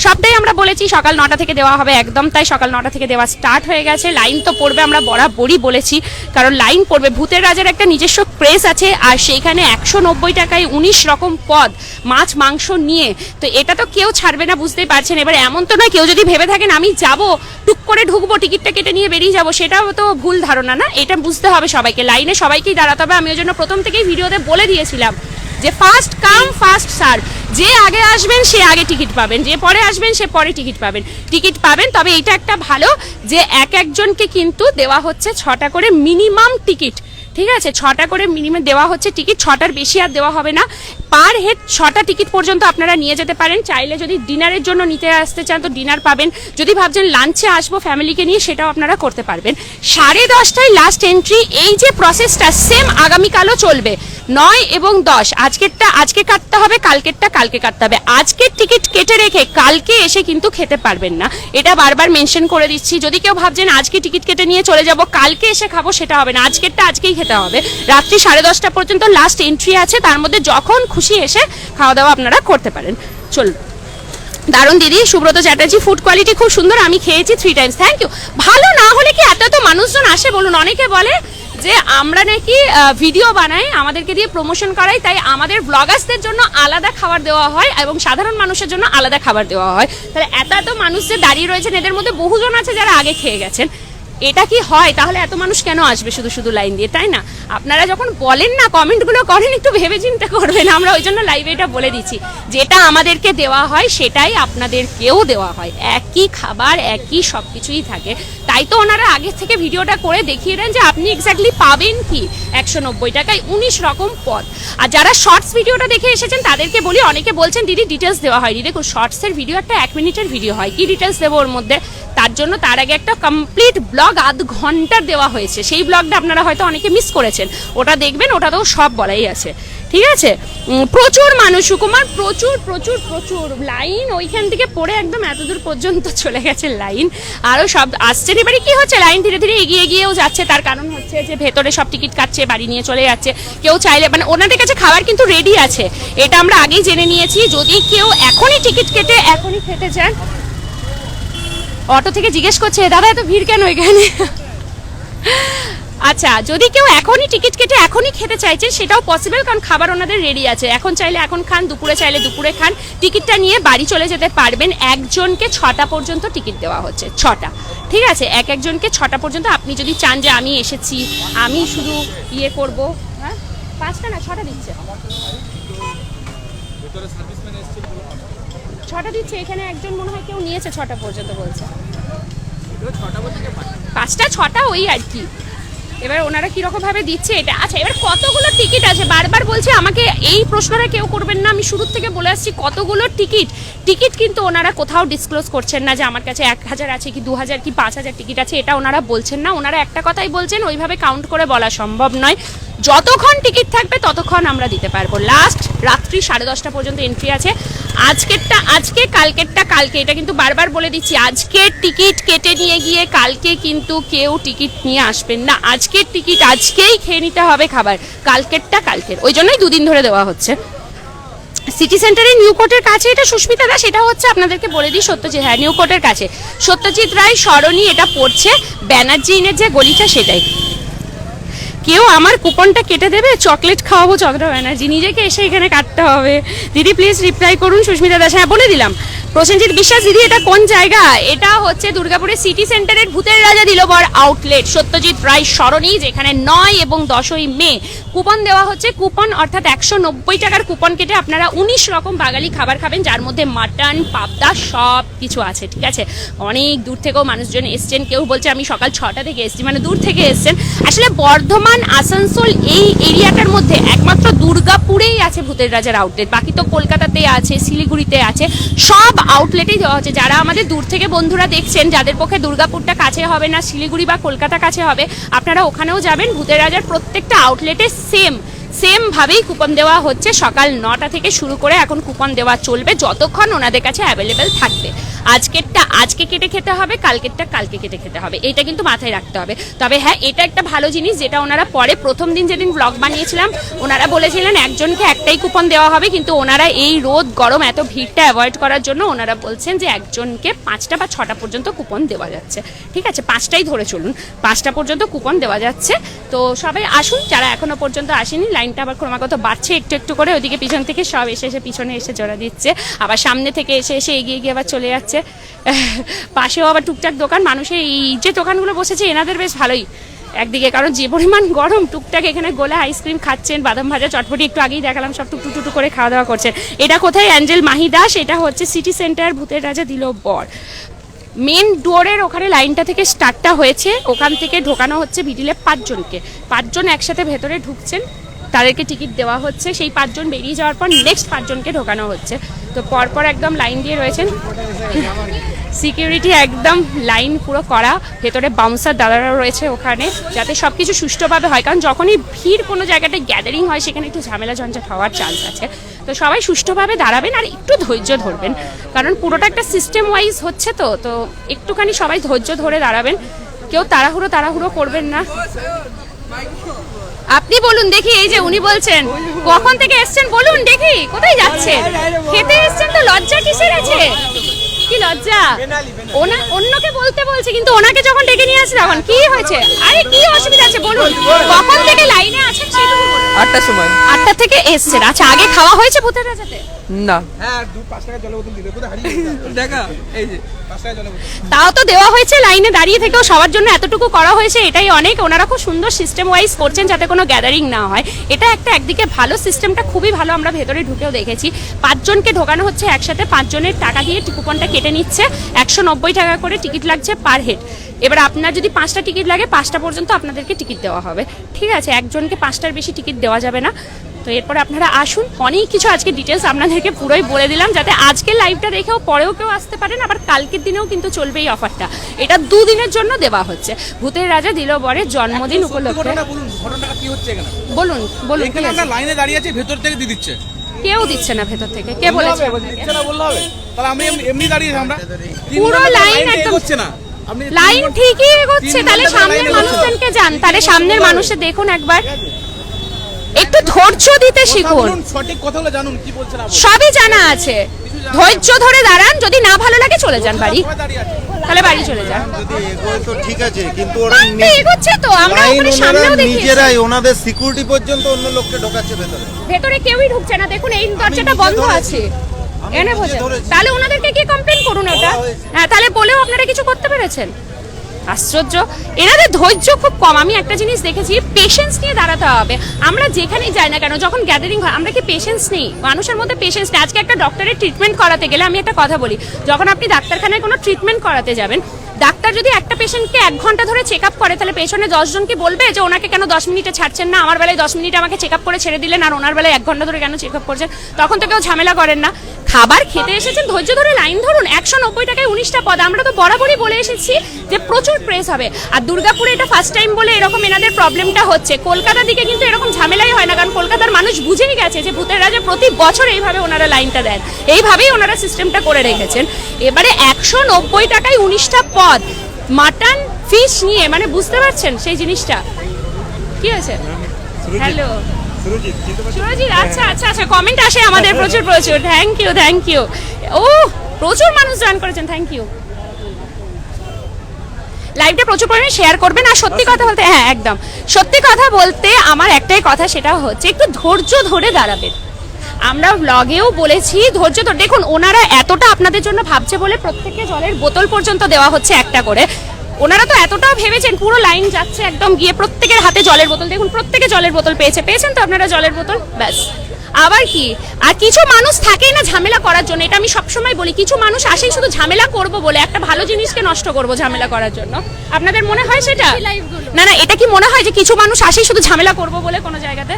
সবটাই আমরা বলেছি সকাল 9টা থেকে দেওয়া হবে একদম তাই সকাল 9টা থেকে দেওয়া স্টার্ট হয়ে গেছে লাইন তো পড়বে আমরা বরাবরই বলেছি কারণ লাইন পড়বে ভূতের রাজার একটা নিজস্ব ক্রেজ আছে আর সেইখানে 190 টাকায় 19 রকম পদ মাছ মাংস নিয়ে তো এটা তো কেউ ছাড়বে না বুঝতেই পারছেন এবার এমন তো নয় কেউ যদি ভেবে থাকেন আমি যাব টুক করে ঢুকবো টিকিটটা কেটে নিয়ে বেরিয়ে যাব সেটাও তো ভুল ধারণা না এটা বুঝতে হবে সবাইকে লাইনে সবাইকেই দাঁড়াতে হবে আমি ওই জন্য প্রথম থেকেই ভিডিওতে বলে দিয়েছিলাম যে ফার্স্ট কাম ফার্স্ট সার্ভ যে আগে আসবেন সে আগে টিকিট পাবেন যে পরে আসবেন সে পরে টিকিট পাবেন তবে এটা একটা ভালো যে একজনকে কিন্তু দেওয়া হচ্ছে 6টা করে মিনিমাম টিকিট ঠিক আছে 6টা করে মিনিমাম দেওয়া হচ্ছে টিকিট 6টার বেশি আর দেওয়া হবে না পার হেড 6টা টিকিট পর্যন্ত আপনারা নিয়ে যেতে পারেন চাইলে যদি ডিনারের জন্য নিতে আসতে চান তো ডিনার পাবেন যদি ভাবছেন লাঞ্চে আসবো ফ্যামিলিকে নিয়ে সেটাও আপনারা করতে পারবেন 10:30টায় লাস্ট এন্ট্রি এই যে প্রসেসটা সেম আগামীকালও চলবে 9 এবং 10 আজকেরটা আজকে কাটতে হবে কালকেরটা কালকে কাটতে হবে আজকের টিকিট কেটে রেখে কালকে এসে কিন্তু খেতে পারবেন না এটা বারবার মেনশন করে দিচ্ছি যদি কেউ ভাবছেন আজকে টিকিট কেটে নিয়ে চলে যাব কালকে এসে খাবো সেটা হবে না আজকেরটা আজকেই খেতে হবে রাত্রি 10:30টা পর্যন্ত লাস্ট এন্ট্রি আছে তার মধ্যে যখন খুশি এসে খাওয়া দাওয়া আপনারা করতে পারেন চলুন দারুণ দিদি সুব্রত চ্যাটার্জি ফুড কোয়ালিটি খুব সুন্দর আমি খেয়েছি 3 টাইমস থ্যাংক ইউ ভালো না হলে কি এত মানুষজন আসে বলুন অনেকে বলে যে আমরা নাকি ভিডিও বানাই আমাদেরকে দিয়ে প্রমোশন করাই তাই আমাদের ব্লগার্সদের জন্য আলাদা খাবার দেওয়া হয় এবং সাধারণ মানুষের জন্য আলাদা খাবার দেওয়া হয় তাহলে এত মানুষ যে দাঁড়িয়ে রয়েছেন এদের মধ্যে বহুজন আছে যারা আগে খেয়ে গেছেন এটা কি হয় তাহলে এত মানুষ কেন আসবে শুধু লাইন দিয়ে তাই না আপনারা যখন বলেন না কমেন্টগুলো করেন একটু ভেবে চিন্তা করবেন আমরা ওই জন্য লাইভে এটা বলে দিচ্ছি যেটা আমাদেরকে দেওয়া হয় সেটাই আপনাদেরকেও দেওয়া হয় একই খাবার একই সব কিছুই থাকে তাই তো ওনারা আগে থেকে ভিডিওটা করে দেখিয়ে দেন যে আপনি এক্স্যাক্টলি পাবেন কি 190 টাকায় 19 রকম পদ আর যারা শর্টস ভিডিওটা দেখে এসেছেন তাদেরকে বলি অনেকে বলছেন দিদি ডিটেলস দেওয়া হয়নি দেখুন শর্টসের ভিডিও একটা 1 মিনিটের ভিডিও হয় কি ডিটেলস দেবো ওর মধ্যে তার জন্য তার আগে একটা কমপ্লিট ব্লগ আধ ঘন্টার দেওয়া হয়েছে সেই ব্লগটা আপনারা হয়তো অনেকে মিস করেছেন ওটা দেখবেন ওটাতেও সব বলাই আছে ঠিক আছে প্রচুর মানুষ সুকুমার প্রচুর লাইন ওইখান থেকে পড়ে একদম এত দূর পর্যন্ত চলে গেছে লাইন আরও সব আসছেন এবারে কি হচ্ছে লাইন ধীরে ধীরে এগিয়েও যাচ্ছে তার কারণ হচ্ছে যে ভেতরে সব টিকিট কাটছে বাড়ি নিয়ে চলে যাচ্ছে কেউ চাইলে মানে ওনাদের কাছে খাবার কিন্তু রেডি আছে এটা আমরা আগেই জেনে নিয়েছি যদি কেউ এখনই টিকিট কেটে এখনই খেতে চান অটো থেকে জিজ্ঞেস করছে দাদা এত ভিড় কেন এখানে আচ্ছা যদি কেউ এখনই টিকিট কেটে এখনই খেতে চাইছেন সেটাও পসিবল কারণ খাবার ওনাদের রেডি আছে এখন চাইলে এখন খান দুপুরে চাইলে দুপুরে খান টিকিটটা নিয়ে বাড়ি চলে যেতে পারবেন একজনকে 6টা পর্যন্ত টিকিট দেওয়া হচ্ছে 6টা ঠিক আছে একজনকে 6টা পর্যন্ত আপনি যদি চান যে আমি এসেছি আমি শুধু ইয়ে করব হ্যাঁ 5টা না 6টা দিচ্ছে 6টা দিচ্ছে এখানে একজন মনে হয় কেউ নিয়েছে 6টা পর্যন্ত বলছে 5টা 6টা ওই আর কি এবার ওনারা কিরকম ভাবে দিচ্ছে এটা আচ্ছা এবার কতগুলো টিকিট আছে বারবার বলছে আমাকে এই প্রশ্নটা কেউ করবেন না আমি শুরু থেকে বলে আসছি কতগুলো টিকিট কিন্তু ওনারা কোথাও ডিসক্লোজ করছেন না যে আমার কাছে 1000 আছে কি 2000 কি 5000 টিকিট আছে এটা ওনারা বলছেন না ওনারা একটা কথাই বলছেন ওইভাবে কাউন্ট করে বলা সম্ভব নয় যতক্ষণ টিকিট থাকবে ততক্ষণ আমরা দিতে পারবো লাস্ট রাত্রি 10:30টা পর্যন্ত এন্ট্রি আছে আজকেরটা আজকে কালকেরটা কালকে এটা কিন্তু বারবার বলে দিচ্ছি আজকের টিকিট কেটে নিয়ে গিয়ে কালকে কিন্তু কেউ টিকিট নিয়ে আসবেন না আজকের টিকিট আজকেই খেয়ে নিতে হবে খাবার কালকেরটা কালকের ওই জন্যই 2 দিন ধরে দেওয়া হচ্ছে সিটি সেন্টারে নিউ কোর্টের কাছে এটা সুস্মিতা দাস এটা হচ্ছে আপনাদেরকে বলে দিই সত্যজিৎ হ্যাঁ নিউ কোর্টের কাছে সত্যজিৎ রায় সরণি এটা পড়ছে ব্যানার্জি ইনের যে গলিটা সেটাই কেউ আমার কুপনটা কেটে দেবে চকলেট খাওয়াবো চন্দ্র ব্যানার্জি নিজেকে এসে এখানে কাটতে হবে দিদি প্লিজ রিপ্লাই করুন সুস্মিতা দাস হ্যাঁ বলে দিলাম প্রসেনজিৎ বিশ্বাস দিদি এটা কোন জায়গা এটা হচ্ছে দুর্গাপুরের সিটি সেন্টারের ভূতের রাজা দিলবর আউটলেট সত্যজিৎ রায় সরণি যেখানে 9 এবং 10ই মে কুপন দেওয়া হচ্ছে। কুপন অর্থাৎ 190 টাকার কুপন কেটে আপনারা 19 রকম বাঙালি খাবার খাবেন, যার মধ্যে মাটন, পাবদা সব কিছু আছে। ঠিক আছে, অনেক দূর থেকেও মানুষজন এসছেন। কেউ বলছে আমি সকাল 6টা থেকে এসেছি, মানে দূর থেকে এসছেন। আসলে বর্ধমান, আসানসোল এই এরিয়াটার মধ্যে একমাত্র দুর্গাপুরেই আছে ভূতের রাজার আউটলেট, বাকি তো কলকাতাতে আছে, শিলিগুড়িতে আছে, সব আউটলেটেই দেওয়া হচ্ছে। যারা আমাদের দূর থেকে বন্ধুরা দেখছেন, যাদের পক্ষে দুর্গাপুরটা কাছে হবে না, শিলিগুড়ি বা কলকাতা কাছে হবে, আপনারা ওখানেও যাবেন। ভূতের রাজার প্রত্যেকটা আউটলেটে সেম ভাবেই কুপন দেওয়া হচ্ছে। সকাল 9টা থেকে শুরু করে এখন কুপন দেওয়া চলবে যতক্ষণ ওনাদের কাছে অ্যাভেলেবেল থাকবে। আজকেরটা আজকে কেটে খেতে হবে, কালকেরটা কালকে কেটে খেতে হবে, এটা কিন্তু মাথায় রাখতে হবে। তবে হ্যাঁ, এটা একটা ভালো জিনিস যেটা ওনারা পরে প্রথম দিন যেদিন ব্লগ বানিয়েছিলাম ওনারা বলেছিলেন একজনকে একটাই কুপন দেওয়া হবে, কিন্তু ওনারা এই রোদ গরম এত ভিড়টা অ্যাভয়েড করার জন্য ওনারা বলছেন যে একজনকে 5টা বা 6টা পর্যন্ত কুপন দেওয়া যাচ্ছে। ঠিক আছে, 5টাই ধরে চলুন, 5টা পর্যন্ত কুপন দেওয়া যাচ্ছে। তো সবাই আসুন, যারা এখনো পর্যন্ত আসেনি। লাইনটা আবার ক্রমাগত বাড়ছে একটু একটু করে, ওইদিকে পিছন থেকে সব এসে পিছনে এসে জোড়া দিচ্ছে, আবার সামনে থেকে এসে এগিয়ে গিয়ে আবার চলে যাচ্ছে। পাশেও আবার টুকটাক দোকান, মানুষের এই যে দোকানগুলো বসেছে এনাদের বেশ ভালোই একদিকে, কারণ যে পরিমাণ গরম, টুকটাক এখানে গোলা আইসক্রিম খাচ্ছেন, বাদাম ভাজা, চটপটি একটু আগেই দেখালাম, সব টুকটুকটু করে খাওয়া দাওয়া করছেন। এটা কোথায়? অ্যাঞ্জেল মাহি দাস, এটা হচ্ছে সিটি সেন্টার, ভূতের রাজা দিল বর। মেন ডোরের ওখানে লাইনটা থেকে স্টার্টটা হয়েছে, ওখান থেকে ঢোকানো হচ্ছে ভিডিলে 5জনকে। 5জন একসাথে ভেতরে ঢুকছেন, তাদেরকে টিকিট দেওয়া হচ্ছে। সেই 5জন বেরিয়ে যাওয়ার পর নেক্সট 5জনকে ঢোকানো হচ্ছে। তো পরপর একদম লাইন দিয়ে রয়েছেন, সিকিউরিটি একদম লাইন পুরো করা, ভেতরে বাউন্সার দাদারা রয়েছে ওখানে, যাতে সব কিছু সুষ্ঠুভাবে হয়। কারণ যখনই ভিড় কোনো জায়গাটায় গ্যাদারিং হয় সেখানে একটু ঝামেলা ঝঞ্ঝাট হওয়ার চান্স আছে। তো সবাই সুষ্ঠুভাবে দাঁড়াবেন আর একটু ধৈর্য ধরবেন, কারণ পুরোটা একটা সিস্টেম ওয়াইজ হচ্ছে। তো একটুখানি সবাই ধৈর্য ধরে দাঁড়াবেন, কেউ তাড়াহুড়ো করবেন না। আপনি বলুন দেখি, এই যে উনি বলছেন কখন থেকে এসছেন, বলুন দেখি কোথায় যাচ্ছেন? খেতে এসছেন তো লজ্জা কিসের আছে? কি লজ্জা? অন্যকে বলতে বলছে, কিন্তু ওনাকে যখন ডেকে নিয়ে আসে তখন কি হয়েছে? আরে কি অসুবিধা আছে বলুন, কখন থেকে লাইনে আছেন সেটুকু বলুন। 8টার সময়। 8টা থেকে এসছেন, আচ্ছা। আগে খাওয়া হয়েছে ভূতের রাজাতে? না। তাও তো দেওয়া হয়েছে, লাইনে দাঁড়িয়ে থেকেও সবার জন্য এতটুকু করা হয়েছে, এটাই অনেক। ওনারা খুব সুন্দর সিস্টেম ওয়াইজ করছেন যাতে কোনো গ্যাদারিং না হয়, এটা একটা একদিকে ভালো, সিস্টেমটা খুবই ভালো। আমরা ভেতরে ঢুকেও দেখেছি 5জনকে ঢোকানো হচ্ছে একসাথে, 5জনের টাকা দিয়ে কুপনটা কেটে নিচ্ছে। 190 টাকা করে টিকিট লাগছে পার হেড। এবার আপনার যদি 5টা টিকিট লাগে 5টা পর্যন্ত আপনাদেরকে টিকিট দেওয়া হবে। ঠিক আছে, একজনকে 5টার বেশি টিকিট দেওয়া যাবে না। তো এরপরে আপনারা আসুন, অনেক কিছু আজকে ডিটেলস আপনাদেরকে পুরোই বলে দিলাম, যাতে আজকের লাইভটা দেখেও পরেও কেউ আসতে পারেন। আবার কালকের দিনেও কিন্তু চলবে এই অফারটা, এটা 2 দিনের জন্য দেওয়া হচ্ছে ভূতের রাজা দিল বরের জন্মদিন উপলক্ষে। বলুন বলুন, লাইনে দাঁড়িয়ে আছে, ভেতর থেকে দিয়ে দিচ্ছে। কেউ দিচ্ছে না ভেতর থেকে, কে বলেছে? তাহলে আমি এমনি দাঁড়িয়ে আমরা পুরো লাইন একদম হচ্ছে না, লাইন ঠিকই এগোচ্ছে। তাহলে সামনের মানুষজনকে যান, তাহলে সামনের মানুষে দেখুন একবার, একটু ধৈর্য দিতে শিখুন। সঠিক কথাগুলো জানুন, কি বলছেন আপনি? সবই জানা আছে, ধৈর্য ধরে দাঁড়ান, যদি না ভালো লাগে চলে যান বাড়ি, তাহলে বাড়ি চলে যান। যদি এগোয় তো ঠিক আছে, কিন্তু ওরা এগোচ্ছে তো, আমরা ওখানে সামনেও দেখি নিজেরাই ওনাদের সিকিউরিটি পর্যন্ত অন্য লোককে ঢোকাচ্ছে ভেতরে। ভেতরে কেউই ঢুকছে না, দেখুন এই দরজাটা বন্ধ আছে, এনে বোঝেন। তাহলে ওনাদেরকে কি কমপ্লেন করুন ওটা? হ্যাঁ, তাহলে বলেও আপনারা কিছু করতে পেরেছেন? আশ্চর্য, এনাদের ধৈর্য খুব কম। আমি একটা জিনিস দেখেছি, পেশেন্স নিয়ে দাঁড়াতে হবে। আমরা যেখানেই যাই না কেন, যখন গ্যাদারিং হয়, আমরা কি পেশেন্স নেই? মানুষের মধ্যে পেশেন্স নেই। আজকে একটা ডক্টরের ট্রিটমেন্ট করাতে গেলে আমি একটা কথা বলি, যখন আপনি ডাক্তারখানায় কোনো ট্রিটমেন্ট করাতে যাবেন, ডাক্তার যদি একটা পেশেন্টকে 1 ঘন্টা ধরে চেক আপ করে, তাহলে পেছনে 10 জনকে বলবে যে ওনাকে কেন 10 মিনিটে ছাড়ছেন না, আমার বেলায় 10 মিনিট আমাকে চেক আপ করে ছেড়ে দিলেন, আর ওনার বেলায় 1 ঘন্টা ধরে কেন চেক আপ করছেন? তখন তো কেউ ঝামেলা করেন না। খাবার খেতে এসেছেন, ধৈর্য ধরে লাইন ধরুন। 190 টাকায় 19টা পদ। আমরা তো বরাবরই বলে এসেছি যে প্রচুর প্রেস হবে, আর দুর্গাপুরে এটা ফার্স্ট টাইম বলে এরকম এনাদের প্রবলেমটা হচ্ছে। কলকাতার দিকে কিন্তু এরকম ঝামেলাই হয় না, কারণ কলকাতার মানুষ বুঝেই গেছে যে ভূতের রাজা প্রতি বছর এইভাবে ওনারা লাইনটা দেন, এইভাবেই ওনারা সিস্টেমটা করে রেখেছেন। এবারে 190 টাকায় 19টা পদ, মাটন ফিশ নিয়ে, মানে বুঝতে পারছেন সেই জিনিসটা কি হয়েছে? হ্যালো সুরজিৎ, আচ্ছা আচ্ছা আচ্ছা, কমেন্ট আসে আমাদের প্রচুর প্রচুর, থ্যাংক ইউ। ও প্রচুর মানুষ জয়েন করেছেন, থ্যাংক ইউ। লাইভটা প্রচুর পরিমাণে শেয়ার করবেন। আর সত্যি কথা বলতে, হ্যাঁ একদম সত্যি কথা বলতে, আমার একটাই কথা, সেটা হচ্ছে একটু ধৈর্য ধরে দাঁড়াবেন। আমরা ব্লগেও বলেছি ধৈর্য ধরে। দেখুন ওনারা এতটা আপনাদের জন্য ভাবছে বলে প্রত্যেককে জলের বোতল পর্যন্ত দেওয়া হচ্ছে একটা করে। ওনারা তো এতটাও ভেবেছেন, পুরো লাইন যাচ্ছে একদম গিয়ে প্রত্যেকের হাতে জলের বোতল, দেখুন প্রত্যেকে জলের বোতল পেয়েছেন তো আপনারা জলের বোতল, ব্যাস। আবার কি, আর কিছু মানুষ থাকেই না ঝামেলা করার জন্য, এটা আমি সবসময় বলি, কিছু মানুষ আসেই শুধু ঝামেলা করব বলে, একটা ভালো জিনিসকে নষ্ট করব ঝামেলা করার জন্য। আপনাদের মনে হয় সেটা? না না, এটা কি মনে হয় যে কিছু মানুষ আসেই শুধু ঝামেলা করব বলে কোনো জায়গাতে?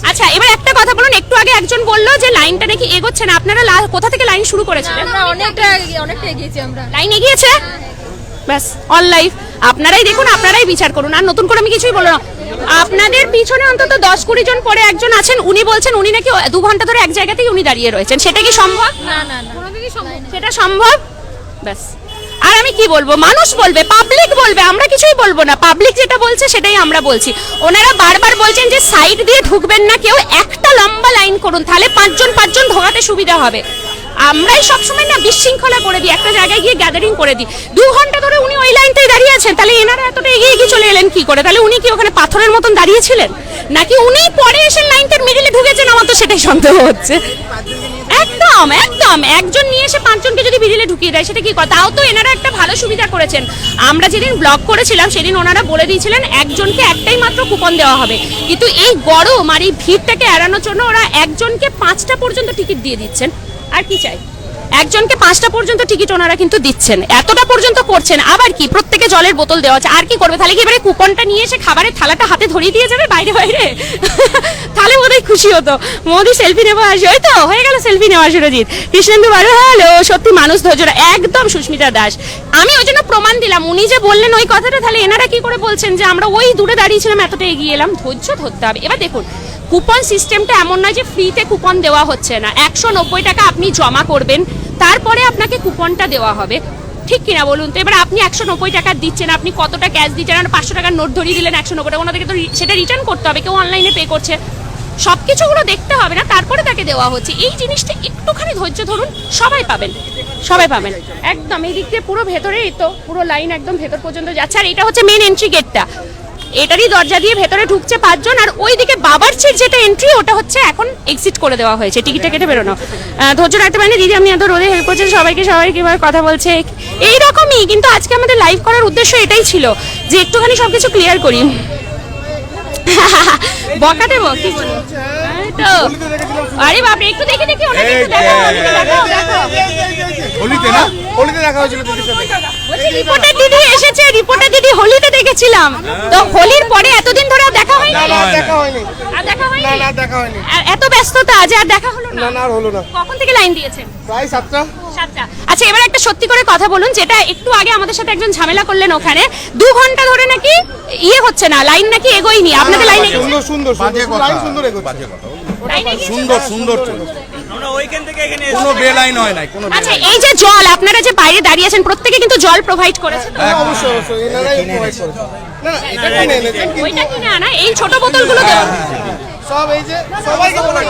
আচ্ছা, এবার একটা কথা বলুন, একটু আগে একজন বললো যে লাইনটা নাকি এগোচ্ছে না, আপনারা কোথা থেকে লাইন শুরু করেছিলেন? আমরা অনেকটা এগিয়েছি আমরা। লাইন এগিয়েছে, ব্যাস অল লাইফ। আপনারাই দেখুন, আপনারাই বিচার করুন, আর নতুন করে আমি কিছুই বলবো না। আপনাদের পিছনে অন্তত 10-20 জন পরে একজন আছেন, উনি বলছেন উনি নাকি 2 ঘন্টা ধরে এক জায়গাতেই উনি দাঁড়িয়ে রয়েছেন, সেটা কি সম্ভব? না না না, কোনোদিনই সম্ভব না। সেটা সম্ভব? ব্যাস। আর আমি কি বলবো, মানুষ বলবে, পাবলিক বলবে, আমরা কিছুই বলবো না, পাবলিক যেটা বলছে সেটাই আমরা বলছি। ওনারা বারবার বলছেন যে সাইড দিয়ে ঢুকবেন না কেউ, একটা লম্বা লাইন করুন, তাহলে 5 জন ঢোকাতে সুবিধা হবে। আমরাই সবসময় না বিশৃঙ্খলা করে দিই, একটা জায়গায় গিয়ে গ্যাদারিং করে দিই। 2 ঘন্টা ধরে উনি ওই লাইনটাই দাঁড়িয়ে আছেন, তাহলে এনারা এতটা এগিয়ে গিয়ে চলে এলেন কি করে? তাহলে উনি কি ওখানে পাথরের মতন দাঁড়িয়েছিলেন, নাকি উনি পরে এসে লাইনটার মিডিলে ঢুকেছেন? আমার তো সেটাই সন্দেহ হচ্ছে। একদম একদম, একজন নিয়ে এসে 5 জনকে যদি মিডিলে ঢুকিয়ে দেয় সেটা কি কথা? তাও তো এনারা একটা ভালো সুবিধা করেছেন। আমরা যেদিন ব্লগ করেছিলাম সেদিন ওনারা বলে দিয়েছিলেন একজনকে একটাই মাত্র কুপন দেওয়া হবে, কিন্তু এই গরম আর এই ভিড়টাকে এড়ানোর জন্য ওরা একজনকে 5টা পর্যন্ত টিকিট দিয়ে দিচ্ছেন। আর কি চাই? একজনকে 5টা পর্যন্ত টিকিট ওনারা কিন্তু দিচ্ছেন, এতটা পর্যন্ত করছেন। আবার কি, প্রত্যেকে জলের বোতল দেওয়া আছে। আর কি করবে? তাহলে কি এবারে কুপনটা নিয়ে এসে খাবারের থালাটা হাতে ধরিয়ে দিয়ে যাবে বাইরে বাইরে? তাহলে বোধহয় খুশি হতো। মোদি সেলফি নেবো আসে, ওই তো হয়ে গেল সেলফি নেওয়া। সুরজিৎ কৃষ্ণেন্দু বারো, হ্যালো। সত্যি মানুষ ধৈর্য, একদম সুস্মিতা দাস। আমি ওই জন্য প্রমাণ দিলাম, উনি যে বললেন ওই কথাটা, তাহলে এনারা কি করে বলছেন যে আমরা ওই দূরে দাঁড়িয়েছিলাম এতটা এগিয়ে এলাম? ধৈর্য ধরতে হবে। এবার দেখুন, কুপন সিস্টেমটা এমন নয় যে ফ্রিতে কুপন দেওয়া হচ্ছে না। 190 টাকা আপনি জমা করবেন, তারপরে আপনাকে কুপনটা দেওয়া হবে, ঠিক কিনা বলুন তো? এবার আপনি 190 টাকা দিচ্ছেন, আপনি কতটা ক্যাশ দিচ্ছেন? আর 500 টাকার নোট ধরিয়ে দিলেন 190 টাকা, ওনাদেরকে তো সেটা রিটার্ন করতে হবে, কেউ অনলাইনে পে করছে, সবকিছুগুলো দেখতে হবে না, তারপরে তাকে দেওয়া হচ্ছে। এই জিনিসটা একটুখানি ধৈর্য ধরুন, সবাই পাবেন, সবাই পাবেন। একদম এই দিক দিয়ে পুরো ভেতরেই তো পুরো লাইন একদম ভেতর পর্যন্ত যাচ্ছে। আর এটা হচ্ছে মেন এন্ট্রি গেটটা, এটারই দরজা দিয়ে ভেতরে ঢুকছে 5 জন। আর ওইদিকে বাবারচির যেটা এন্ট্রি, ওটা হচ্ছে এখন এক্সিট করে দেওয়া হয়েছে, টিকিটটা কেটে বেরোনো। ধৈর্য রাখতে পারেন দিদি, আপনি এত রোদে হেল্প করছেন সবাইকে, সবাই কিভাবে কথা বলছে এইরকমই। কিন্তু আজকে আমাদের লাইভ করার উদ্দেশ্য এটাই ছিল যে একটুখানি সবকিছু ক্লিয়ার করি। বকা দেবো কি বলবো? তো আরে বাপরে, একটু দেখে দেখি ওনাকে একটু দেখাও, দেখাও। হোলিতে না, হোলিতে দেখা হয়েছিল দিদির সাথে। বলছি রিপোর্টার দিদি এসেছে, রিপোর্টার দিদি হোলিতে দেখেছিলাম, তো হোলির পরে এতদিন ধরে আর দেখা হয়নি। দেখা হয়নি, আর দেখা হয়নি, না না দেখা হয়নি, আর এত ব্যস্ততা যে আর দেখা হলো না। না না আর হলো না। কখন থেকে লাইন দিয়েছেন? প্রায় 7টা। আচ্ছা, এবার একটা সত্যি করে কথা বলুন, যেটা একটু আগে আমাদের সাথে একজন ঝামেলা করলেন, ওখানে 2 ঘন্টা ধরে নাকি ইয়ে হচ্ছে না, লাইন নাকি এগোয়নি। আপনাদের লাইন এগোচ্ছে? সুন্দর সুন্দর লাইন সুন্দর এগোচ্ছে, সুন্দর সুন্দর আমরা ওইখান থেকে এখানে কোনো বে লাইন হয় নাই, কোনো আচ্ছা, এই যে জল আপনারা যে বাইরে দাঁড়িয়ে আছেন, প্রত্যেকে কিন্তু জল প্রোভাইড করেছে তো? অবশ্যই অবশ্যই এনারাই প্রোভাইড করেছে। না না এটা কিনে এনেছেন, ওইটা কিনে আনা, এই ছোট বোতলগুলো দেওয়া সব এই যে সবাইকে প্রোভাইড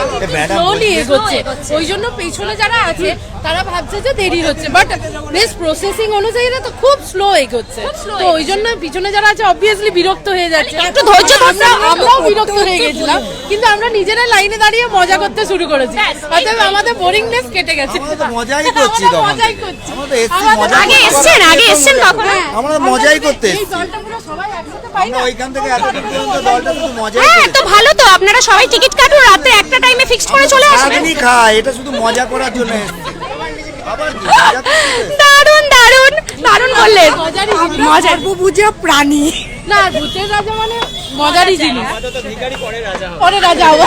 স্লোলি এগোচ্ছে, ওই জন্য পেছনে যারা আছে তারা ভাবছে যে দেরি হচ্ছে, বাট বেশ প্রসেসিং অনুযায়ী না তো খুব স্লো এগোচ্ছে। তো ওই জন্য পিছনে যারা আছে অবভিয়াসলি বিরক্ত হয়ে যাচ্ছে। একটু ধৈর্য ধরতে হবে। আমরাও বিরক্ত হয়ে গেছিলাম, কিন্তু আমরা নিজেরা লাইনে দাঁড়িয়ে মজা করতে শুরু করেছি, অতএব আমাদের বোরিংনেস কেটে গেছে। মজাই করছি তখন। মজাই করছি। আমরা তো এসছি মজা আগে এসছেন কখন? আমরা মজাই করতে এই এসছি। জলটা পুরো সবাই একসাথে পাই আমরা না। ওইখান থেকে এতদিন পর্যন্ত দলটা শুধু মজাই হ্যাঁ, করছি। তো ভালো তো, আপনারা সবাই টিকিট কাটুন, রাতে একটা টাইমে ফিক্সড করে চলে আসবেন। সারাদিনই খাই, এটা শুধু মজা করার জন্য এসছি। আবার কি, মজা করতে এসছি? দারুণ দারুণ দারুণ বললেন, মজারই জিনিস। মজা। বুঝে প্রাণী না, ভূতের রাজা মানে মজারই জিনিস, পরে রাজা হবো।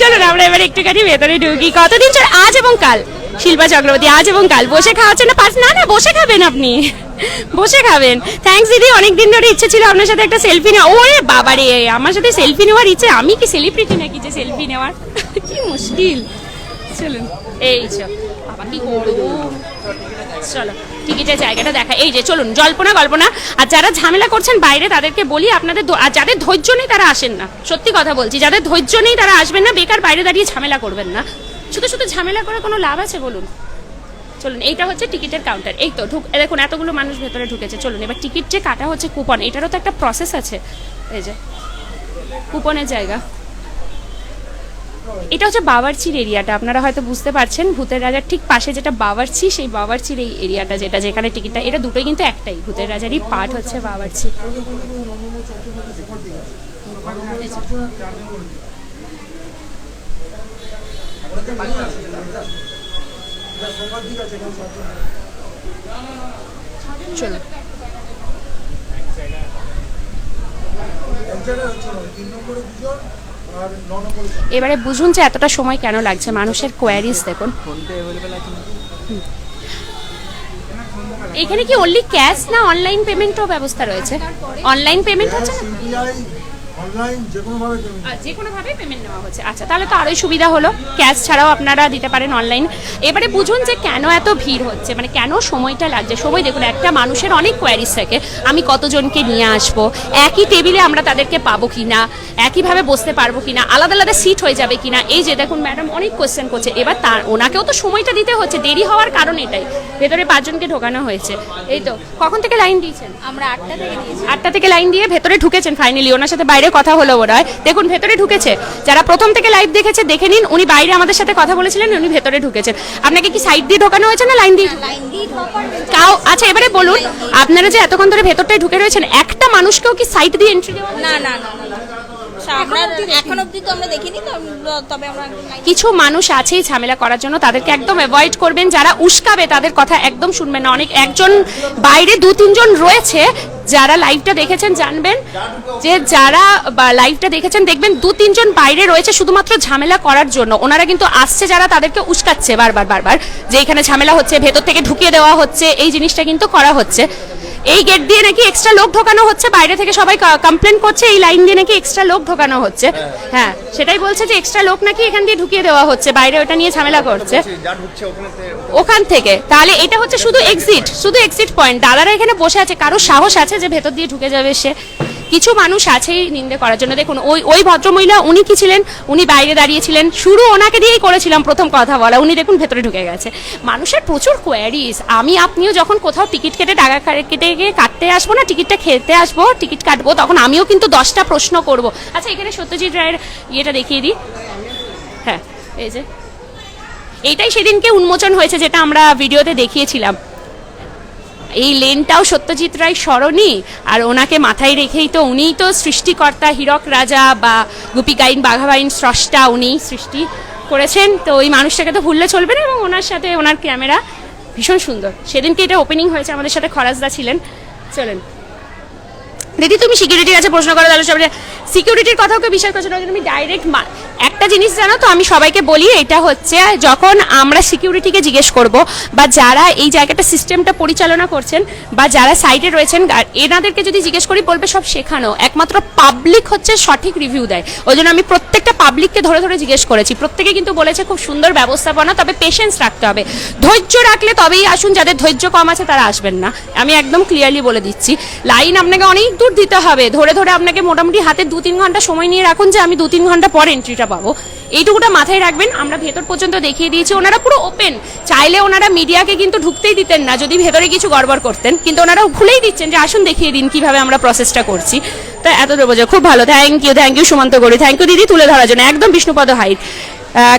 চলুন আমরা এবার একটুখানি ভেতরে ঢুকি। কতদিন চল? আজ এবং কাল। শিল্পা চক্রবর্তী, আজ এবং কাল বসে খাওয়াচ্ছেন না? না না, বসে খাবেন আপনি, বসে খাবেন। থ্যাঙ্কস দিদি, অনেকদিন ধরে ইচ্ছে ছিল আপনার সাথে একটা সেলফি নেওয়া। ওরে বাবারে, আমার সাথে সেলফি নেওয়ার ইচ্ছে! আমি কি সেলিব্রিটি নাকি যে সেলফি নেওয়ার? কি মুশকিল। চলুন, এই চল বাবা, কি গরম। চলো টিকিটের জায়গাটা দেখা। এই যে চলুন, জল্পনা কল্পনা। আর যারা ঝামেলা করছেন বাইরে, তাদেরকে বলি আপনাদের আর যাদের ধৈর্য নেই তারা আসেন না। সত্যি কথা বলছি, যাদের ধৈর্য নেই তারা আসবেন না, বেকার বাইরে দাঁড়িয়ে ঝামেলা করবেন না। শুধু শুধু ঝামেলা করে কোনো লাভ আছে বলুন? চলুন, এইটা হচ্ছে টিকিটের কাউন্টার। এই তো দেখুন এতগুলো মানুষ ভেতরে ঢুকেছে। চলুন এবার টিকিট যে কাটা হচ্ছে, কুপন, এটারও তো একটা প্রসেস আছে। এই যে কুপনের জায়গা, এটা হচ্ছে বাওয়ার্চির এরিয়াটা, আপনারা হয়তো বুঝতে পারছেন ভূতের রাজার ঠিক পাশে যেটা বাওয়ার্চি, সেই বাওয়ার্চির এই এরিয়াটা যেটা যেখানে টিকিটটা, এটা দুটোই কিন্তু একটাই, ভূতের রাজারই পার্ট হচ্ছে বাওয়ার্চি। চলো এবারে বুঝুন যে এতটা সময় কেন লাগছে। মানুষের কোয়ারিজ দেখুন। এখানে কি অনলি ক্যাশ না অনলাইন পেমেন্টও ব্যবস্থা রয়েছে? অনলাইন পেমেন্ট হচ্ছে না, যে কোনো ভাবে পেমেন্ট নেওয়া হচ্ছে। আচ্ছা, তাহলে তো আরোই সুবিধা হলো, ক্যাশ ছাড়াও আপনারা দিতে পারেন অনলাইন। এবারে বুঝুন যে কেন এত ভিড় হচ্ছে, মানে কেন সময়টা লাগছে। সময় দেখুন, একটা মানুষের অনেক কোয়ারিজ থাকে, আমি কতজনকে নিয়ে আসবো, একই টেবিলে আমরা তাদেরকে পাবো কিনা, একইভাবে বসতে পারবো কিনা, আলাদা আলাদা সিট হয়ে যাবে কিনা। এই যে দেখুন ম্যাডাম অনেক কোয়েশ্চেন করছে, এবার তার ওনাকেও তো সময়টা দিতে হচ্ছে, দেরি হওয়ার কারণ এটাই। ভেতরে 5 জনকে ঢোকানো হয়েছে। এই তো কখন থেকে লাইন দিয়েছেন? আমরা 8টা থেকে দিয়েছি। 8টা থেকে লাইন দিয়ে ভেতরে ঢুকেছেন ফাইনালি। ওনার সাথে বাইরে কথা হলো ওরা, দেখুন ভেতরে ঢুকেছে। যারা প্রথম থেকে লাইভ দেখেছে দেখে নিন, উনি বাইরে আমাদের সাথে কথা বলেছিলেন, উনি ভেতরে ঢুকেছেন। আপনাকে কি সাইড দিয়ে ঢোকানো হয়েছে না লাইন দিয়ে? কাও আচ্ছা, এবারে বলুন, আপনারা যে এতক্ষণ ধরে ভেতরটায় ঢুকে রয়েছেন, একটা মানুষকেও কি সাইড দিয়ে এন্ট্রি দেওয়া? না না না না, আমরা এখন অবধি তো আমরা দেখিনি, তবে আমরা কিছু মানুষ আছেই ঝামেলা করার জন্য, তাদেরকে একদম অ্যাভয়েড করবেন। যারা উস্কাবে তাদের কথা একদম শুনবেন না। একজন বাইরে 2-3 জন রয়েছে, যারা লাইভটা দেখেছেন জানবেন যে যারা লাইভটা দেখেছেন দেখবেন 2-3 জন বাইরে রয়েছে শুধুমাত্র ঝামেলা করার জন্য। ওনারা কিন্তু আসছে যারা তাদেরকে উস্কাচ্ছে বারবার যে এখানে ঝামেলা হচ্ছে, ভেতর থেকে ঢুকিয়ে দেওয়া হচ্ছে, এই জিনিসটা কিন্তু করা হচ্ছে। এই গেট দিয়ে নাকি এক্সট্রা লোক ঢোকানো হচ্ছে, বাইরে থেকে সবাই কমপ্লেন করছে এই লাইন দিয়ে নাকি এক্সট্রা লোক ঢোকানো হচ্ছে। হ্যাঁ, সেটাই বলছে যে এক্সট্রা লোক নাকি এখান দিয়ে ঢুকিয়ে দেওয়া হচ্ছে, বাইরে ওটা নিয়ে ঝামেলা করছে ওখান থেকে। তাহলে এটা হচ্ছে শুধু এক্সিট পয়েন্ট। দাদারা এখানে বসে আছে, কারো সাহস আছে যে ভেতর দিয়ে ঢুকে যাবে সে? কিছু মানুষ আছেই নিন্দে করার জন্য। দেখুন ওই ভদ্রমহিলা, উনি কি ছিলেন, উনি বাইরে দাঁড়িয়েছিলেন, শুরু ওনাকে দিয়েই করেছিলাম প্রথম কথা বলা, উনি দেখুন ভেতরে ঢুকে গেছে। মানুষের প্রচুর কোয়ারিজ। আপনিও যখন কোথাও টিকিট কেটে টাকা কেটে গিয়ে কাটতে আসবো না, টিকিটটা খেতে আসবো, টিকিট কাটবো, তখন আমিও কিন্তু 10টা প্রশ্ন করব। আচ্ছা, এখানে সত্যজিৎ রায়ের ইয়েটা দেখিয়ে দিই। হ্যাঁ, এই যে এইটাই সেদিনকে উন্মোচন হয়েছে, যেটা আমরা ভিডিওতে দেখিয়েছিলাম। এই লেনটাও সত্যজিৎ রায় স্মরণী, আর ওনাকে মাথায় রেখেই তো, উনিই তো সৃষ্টিকর্তা, হীরক রাজা বা গোপীগাইন বাঘাবাইন স্রষ্টা, উনি সৃষ্টি করেছেন। তো ওই মানুষটাকে তো ভুললে চলবে না। এবং ওনার সাথে ওনার ক্যামেরা ভীষণ সুন্দর। সেদিনকে এটা ওপেনিং হয়েছে, আমাদের সাথে খরাজদা ছিলেন। চলেন দিদি, তুমি সিকিউরিটির কাছে প্রশ্ন করো, তাহলে সবাই সিকিউরিটির কথাও কেউ বিশ্বাস করছে না। তুমি ডাইরেক্ট একটা জিনিস জানো তো, আমি সবাইকে বলি, এটা হচ্ছে যখন আমরা সিকিউরিটিকে জিজ্ঞেস করব, বা যারা এই জায়গাটা সিস্টেমটা পরিচালনা করছেন, বা যারা সাইটে রয়েছেন, এনাদেরকে যদি জিজ্ঞেস করি বলবে সব শেখানো, একমাত্র পাবলিক হচ্ছে সঠিক রিভিউ দেয়। ওই জন্য আমি প্রত্যেকটা পাবলিককে ধরে ধরে জিজ্ঞেস করেছি, প্রত্যেকে কিন্তু বলেছে খুব সুন্দর ব্যবস্থাপনা, তবে পেশেন্স রাখতে হবে, ধৈর্য রাখলে তবেই আসুন, যাদের ধৈর্য কম আছে তারা আসবেন না। আমি একদম ক্লিয়ারলি বলে দিচ্ছি, লাইন আপনাকে অনেক দূর দিতে হবে, ধরে ধরে আপনাকে মোটামুটি হাতে 2-3 ঘন্টা সময় নিয়ে রাখুন যে আমি 2-3 ঘন্টা পর এন্ট্রিটা পাবো। এইটুকুটা মাথায় রাখবেন। আমরা ভেতর পর্যন্ত দেখিয়ে দিয়েছি, ওনারা পুরো ওপেন। চাইলে ওনারা মিডিয়াকে কিন্তু ঢুকতেই দিতেন না যদি ভেতরে কিছু গড়বড় করতেন, কিন্তু ওনারা খুলেই দিচ্ছেন যে আসুন দেখিয়ে দিন কিভাবে আমরা প্রসেসটা করছি। তো এত বোঝা খুব ভালো। থ্যাংক ইউ সুমন্ত গড়ি, থ্যাংক ইউ দিদি তুলে ধরার জন্য। একদম বিষ্ণুপদ হাইট।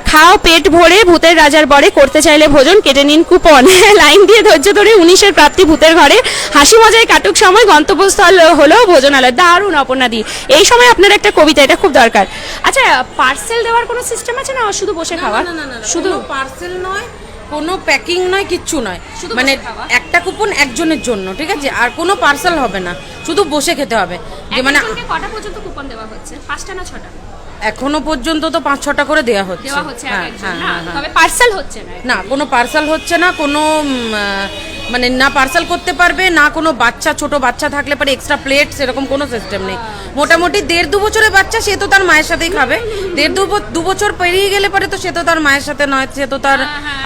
খাও পেট ভরে, ভূতের রাজার বরে, করতে চাইলে ভোজন, কেটে নিন কুপন। লাইন দিয়ে ধৈর্য ধরে 19-এর প্রাপ্তি ভূতের ঘরে, হাসি মজায় কাটুক সময়, গন্তব্যস্থল হলো ভোজনালয়। দারুণ অপর্ণাদি। এই সময় আপনার একটা কবিতা, এটা খুব দরকার। আচ্ছা, পার্সেল দেওয়ার কোনো সিস্টেম আছে না শুধু বসে খাওয়ার? শুধু পার্সেল নয়, কোনো প্যাকিং নয়, কিচ্ছু নয়, মানে একটা কুপন একজনের জন্য, ঠিক আছে? আর কোনো পার্সেল হবে না, শুধু বসে খেতে হবে। যে মানে কটা পর্যন্ত কুপন দেওয়া হচ্ছে? 5টা না 6টা? এখনো পর্যন্ত তো 5-6টা করে দেওয়া হচ্ছে। তবে পার্সেল হচ্ছে না, কোনো পার্সেল হচ্ছে না, কোনো মানে না পার্সেল করতে পারবে না, কোনো বাচ্চা, ছোট বাচ্চা থাকলে পরে এক্সট্রা প্লেট, সেরকম কোনো সিস্টেম নেই। মোটামুটি 1.5-2 বছরের বাচ্চা, সে তো তার মায়ের সাথেই খাবে। 1.5-2 বছর পেরিয়ে গেলে পরে তো সে তো তার মায়ের সাথে নয়, সে তো তার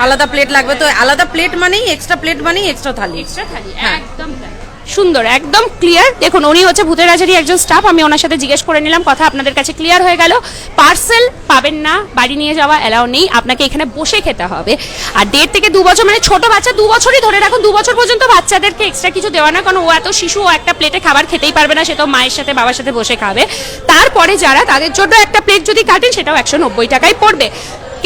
আলাদা প্লেট লাগবে। তো আলাদা প্লেট মানেই এক্সট্রা প্লেট, মানেই এক্সট্রা থালি। একদম। সুন্দর, একদম ক্লিয়ার। দেখুন উনি হচ্ছে ভূতের রাজারই একজন স্টাফ, আমি ওনার সাথে জিজ্ঞেস করে নিলাম, কথা আপনাদের কাছে ক্লিয়ার হয়ে গেল। পার্সেল পাবেন না, বাড়ি নিয়ে যাওয়া অ্যালাউ নেই, আপনাকে এখানে বসে খেতে হবে। আর 1.5 থেকে 2 বছর, মানে ছোট বাচ্চা 2 বছরই ধরে রাখুন, 2 বছর পর্যন্ত বাচ্চাদেরকে এক্সট্রা কিছু দেওয়া না, কারণ ও এত শিশু, ও একটা প্লেটে খাবার খেতেই পারবে না, সে তো মায়ের সাথে বাবার সাথে বসে খাবে। তারপরে যারা, তাদের জন্য একটা প্লেট যদি কাটেন সেটাও 190 টাকায় পড়বে।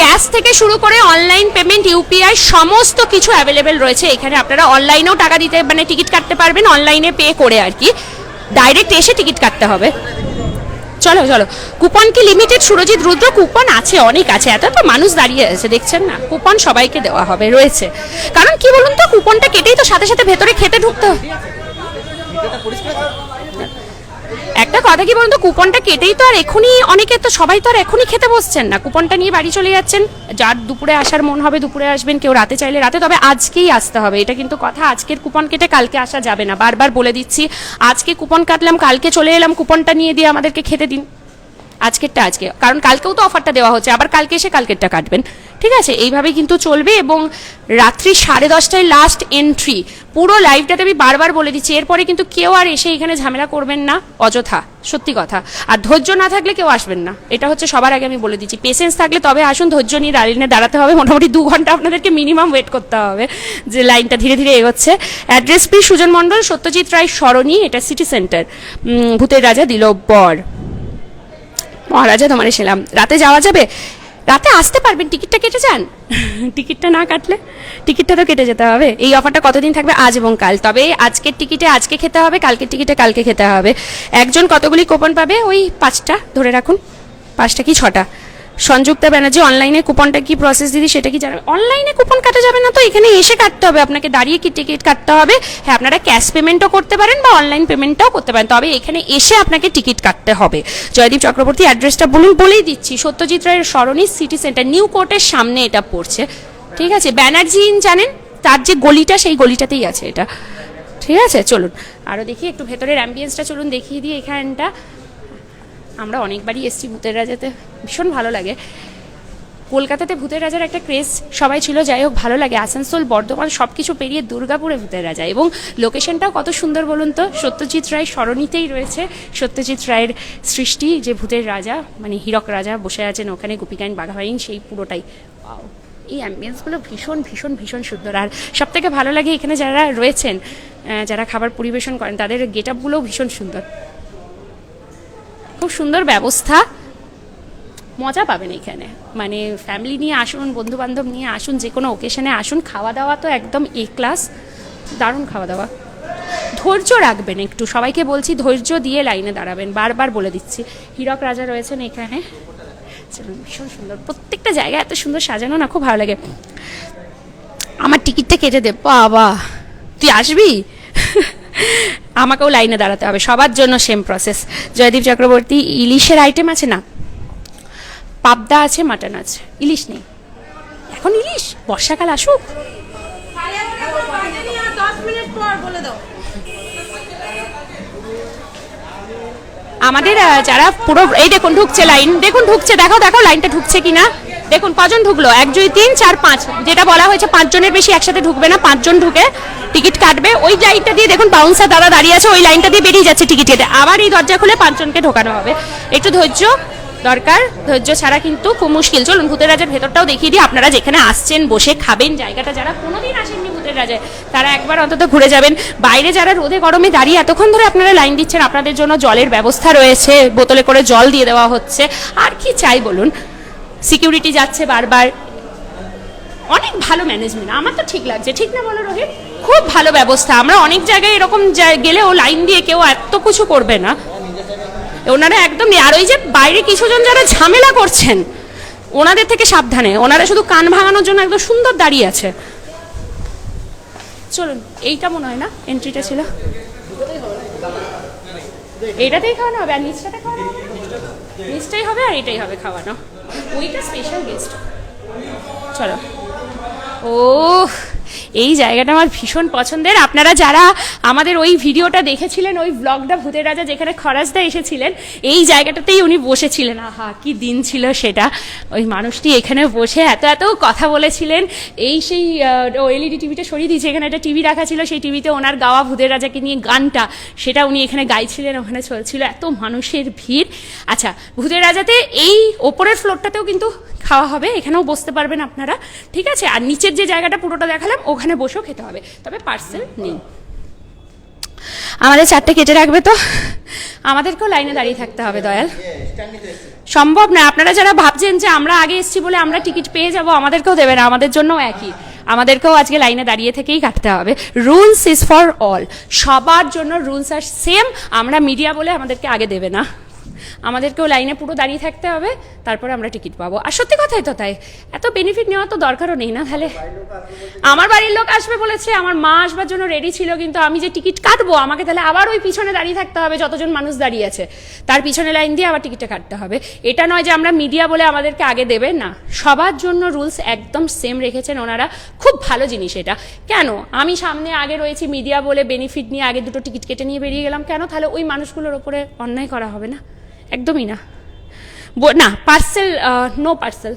ক্যাশ থেকে শুরু করে অনলাইন পেমেন্ট, ইউপিআই সমস্ত কিছু অ্যাভেলেবেল রয়েছে এখানে। আপনারা অনলাইনেও টাকা দিতে, মানে টিকিট কাটতে পারবেন, অনলাইনে পে করে আর কি, ডাইরেক্ট এসে টিকিট কাটতে হবে। চলো চলো, কুপন কি লিমিটেড? সুরজিৎ রুদ্র, কুপন আছে, অনেক আছে, এত তো মানুষ দাঁড়িয়ে আছে দেখছেন না, কুপন সবাইকে দেওয়া হবে, রয়েছে। কারণ কি বলুন তো, কুপনটা কেটেই তো সাথে সাথে ভেতরে খেতে ঢুকতে হবে। একটা কথা কি বলুন তো, কুপনটা কেটেই তো আর এখনই, অনেকে তো সবাই তো আর এখনই খেতে বসছেন না, কুপনটা নিয়ে বাড়ি চলে যাচ্ছেন। যার দুপুরে আসার মন হবে দুপুরে আসবেন, কেউ রাতে চাইলে রাতে, তবে আজকেই আসতে হবে, এটা কিন্তু কথা। আজকের কুপন কেটে কালকে আসা যাবে না, বারবার বলে দিচ্ছি। আজকে কুপন কাটলাম, কালকে চলে এলাম, কুপনটা নিয়ে দিয়ে আমাদেরকে খেতে দিন আজকেরটা আজকে, কারণ কালকেও তো অফারটা দেওয়া হচ্ছে, আবার কালকে এসে কালকেরটা কাটবেন, ঠিক আছে? এইভাবেই কিন্তু চলবে। এবং রাত্রি 10:30টায় লাস্ট এন্ট্রি। পুরো লাইভটাতে আমি বারবার বলে দিচ্ছি, এরপরে কিন্তু কেউ আর এসে এখানে ঝামেলা করবেন না অযথা, সত্যি কথা। আর ধৈর্য না থাকলে কেউ আসবেন না, এটা হচ্ছে সবার আগে আমি বলে দিচ্ছি। পেশেন্স থাকলে তবে আসুন, ধৈর্য নিয়ে লাইনে দাঁড়াতে হবে, মোটামুটি 2 ঘন্টা আপনাদেরকে মিনিমাম ওয়েট করতে হবে, যে লাইনটা ধীরে ধীরে এগোচ্ছে। অ্যাড্রেস প্লিজ, সুজন মণ্ডল, সত্যজিৎ রায় সরণি, এটা সিটি সেন্টার। ভূতের রাজা দিল বর। মহারাজা তোমার এসেলাম। রাতে যাওয়া যাবে? রাতে আসতে পারবেন, টিকিটটা কেটে যান। টিকিটটা না কাটলে, টিকিটটা তো কেটে যেতে হবে। এই অফারটা কতদিন থাকবে? আজ এবং কাল। তবে আজকের টিকিটে আজকে খেতে হবে, কালকের টিকিটে কালকে খেতে হবে। একজন কতগুলি কুপন পাবে? ওই 5টা ধরে রাখুন, 5টা কি 6টা। সংযুক্তা ব্যানার্জি, অনলাইনে কুপনটা কি প্রসেস দিদি সেটা কি জানাবে? অনলাইনে কুপন কাটা যাবে না তো, এখানে এসে কাটতে হবে, আপনাকে দাঁড়িয়ে কি টিকিট কাটতে হবে। হ্যাঁ, আপনারা ক্যাশ পেমেন্টও করতে পারেন বা অনলাইন পেমেন্টটাও করতে পারেন, তবে এখানে এসে আপনাকে টিকিট কাটতে হবে। জয়দীপ চক্রবর্তী, অ্যাড্রেসটা বলুন, বলেই দিচ্ছি, সত্যজিৎ রায়ের সরণি, সিটি সেন্টার, নিউ কোর্টের সামনে এটা পড়ছে, ঠিক আছে? ব্যানার্জি ইন জানেন, তার যে গলিটা, সেই গলিটাতেই আছে এটা, ঠিক আছে? চলুন আরও দেখি একটু ভেতরের অ্যাম্বিয়েন্সটা, চলুন দেখিয়ে দিই এখানটা। আমরা অনেকবারই এসছি ভূতের রাজাতে, ভীষণ ভালো লাগে। কলকাতাতে ভূতের রাজার একটা ক্রেজ সবাই ছিল, যাই হোক ভালো লাগে। আসানসোল, বর্ধমান সব কিছু পেরিয়ে দুর্গাপুরে ভূতের রাজা, এবং লোকেশনটাও কত সুন্দর বলুন তো, সত্যজিৎ রায় সরণিতেই রয়েছে। সত্যজিৎ রায়ের সৃষ্টি যে ভূতের রাজা, মানে হীরক রাজা বসে আছেন ওখানে, গোপিকাইন বাঘাবাইন, সেই পুরোটাই। এই অ্যাম্বিয়েন্সগুলো ভীষণ ভীষণ ভীষণ সুন্দর। আর সব থেকে ভালো লাগে এখানে যারা রয়েছেন, যারা খাবার পরিবেশন করেন, তাদের গেট আপগুলোও ভীষণ সুন্দর, খুব সুন্দর ব্যবস্থা, মজা পাবেন এখানে। মানে ফ্যামিলি নিয়ে আসুন, বন্ধু বান্ধব নিয়ে আসুন, যে কোনো ওকেশনে আসুন। খাওয়া দাওয়া তো একদম এ ক্লাস, দারুণ খাওয়া দাওয়া। ধৈর্য রাখবেন একটু, সবাইকে বলছি ধৈর্য দিয়ে লাইনে দাঁড়াবেন, বারবার বলে দিচ্ছি। হীরক রাজা রয়েছেন এখানে, ভীষণ সুন্দর, প্রত্যেকটা জায়গা এত সুন্দর সাজানো না, খুব ভালো লাগে। আমার টিকিটটা কেটে দে বাবা, তুই আসবি? আমাকেও লাইনে দাঁড়াতে হবে, সবার জন্য সেম প্রসেস। জয়দীপ চক্রবর্তী, ইলিশের আইটেম আছে না? পাবদা আছে, মাটন আছে, ইলিশ নেই এখন। ইলিশ বর্ষাকাল আসুক। আমাদের যারা পুরো, এই দেখুন ঢুকছে লাইন, দেখুন ঢুকছে, দেখো দেখো লাইনটা ঢুকছে কিনা, দেখুন কজন ঢুকলো, 1 2 3 4 5, যেটা বলা হয়েছে 5 জনের বেশি একসাথে ঢুকবে না, 5 জন ঢুকে টিকিট কাটবে। ওই লাইনটা দিয়ে দেখুন বাউন্সার দাদা দাঁড়িয়ে আছে, ওই লাইনটা দিয়ে বেরিয়ে যাচ্ছে টিকিট কেটে, আবার এই দরজা খুলে 5 জনকে ঢোকানো হবে। একটু ধৈর্য দরকার, ধৈর্য ছাড়া কিন্তু খুব মুশকিল। চলুন ভূতের রাজার ভেতরটাও দেখিয়ে দিই। আপনারা যেখানে আসছেন বসে খাবেন, জায়গাটা যারা কোনোদিন আসেননি ভূতের রাজায়, তারা একবার অন্তত ঘুরে যাবেন। বাইরে যারা রোদে গরমে দাঁড়িয়ে এতক্ষণ ধরে আপনারা লাইন দিচ্ছেন, আপনাদের জন্য জলের ব্যবস্থা রয়েছে, বোতলে করে জল দিয়ে দেওয়া হচ্ছে, আর কি চাই বলুন। সিকিউরিটি যাচ্ছে বারবার, অনেক ভালো ম্যানেজমেন্ট, আমার তো ঠিক লাগছে, ঠিক না বলো রোহিত? খুব ভালো ব্যবস্থা। আমরা অনেক জায়গায় এরকম গেলেও লাইন দিয়ে কেউ এত কিছু করবে না, ওনারা একদম। আর ওই যে বাইরে কিছুজন যারা ঝামেলা করছেন, ওনাদের থেকে সাবধানে, ওনারা শুধু কান ভাঙানোর জন্য একদম সুন্দর দাঁড়িয়ে আছে। চলুন, এইটা মনে হয় না এন্ট্রিটা ছিল, এইটাতেই খাওয়ানো হবে, আর নিচটাতে খাওয়ানো হবে, নিচটাই হবে আর এটাই হবে খাওয়ানো, ওইটা স্পেশাল গেস্ট। চলো, ও এই জায়গাটা আমার ভীষণ পছন্দের। আপনারা যারা আমাদের ওই ভিডিওটা দেখেছিলেন, ওই ব্লগটা ভূতের রাজা যেখানে খরাজদা এসেছিলেন, এই জায়গাটাতেই উনি বসেছিলেন। আহা কি দিন ছিল সেটা। ওই মানুষটি এখানে বসে এত এত কথা বলেছিলেন। এই সেই এলইডি টিভিটা সরিয়ে দিয়েছে, এখানে একটা টিভি রাখা ছিল, সেই টিভিতে ওনার গাওয়া ভূতের রাজাকে নিয়ে গানটা, সেটা উনি এখানে গাইছিলেন, ওখানে চলছিল, এত মানুষের ভিড়। আচ্ছা, ভূতের রাজাতে এই ওপরের ফ্লোরটাতেও কিন্তু খাওয়া হবে, এখানেও বসতে পারবেন আপনারা, ঠিক আছে। আর নিচের যে জায়গাটা পুরোটা দেখালাম ওখানে বসেও খেতে হবে, তবে পার্সেল নেই। আমাদের 4টে কেটে রাখবে তো, আমাদেরকেও লাইনে দাঁড়িয়ে থাকতে হবে দয়াল, সম্ভব না। আপনারা যারা ভাবছেন যে আমরা আগে এসেছি বলে আমরা টিকিট পেয়ে যাব, আমাদেরকেও দেবে না, আমাদের জন্যও একই, আমাদেরকেও আজকে লাইনে দাঁড়িয়ে থেকেই কাটতে হবে। রুলস ইজ ফর অল, সবার জন্য রুলস আর সেম। আমরা মিডিয়া বলে আমাদেরকে আগে দেবে না, আমাদেরকেও লাইনে পুরো দাঁড়িয়ে থাকতে হবে, তারপরে আমরা টিকিট পাবো। আর সত্যি কথাই তো তাই, এত বেনিফিট নেওয়া তো দরকারও নেই না। তাহলে আমার বাড়ির লোক আসবে বলেছে, আমার মা আসবার জন্য রেডি ছিল, কিন্তু আমি যে টিকিট কাটবো আমাকে তাহলে আবার ওই পিছনে দাঁড়িয়ে থাকতে হবে, যতজন মানুষ দাঁড়িয়ে আছে তার পিছনে লাইন দিয়ে আবার টিকিটটা কাটতে হবে। এটা নয় যে আমরা মিডিয়া বলে আমাদেরকে আগে দেবে না, সবার জন্য রুলস একদম সেম রেখেছেন ওনারা, খুব ভালো জিনিস এটা। কেন আমি সামনে আগে রয়েছি মিডিয়া বলে বেনিফিট নিয়ে আগে দুটো টিকিট কেটে নিয়ে বেরিয়ে গেলাম কেন? তাহলে ওই মানুষগুলোর ওপরে অন্যায় করা হবে না, একদমই না। না parcel, no parcel.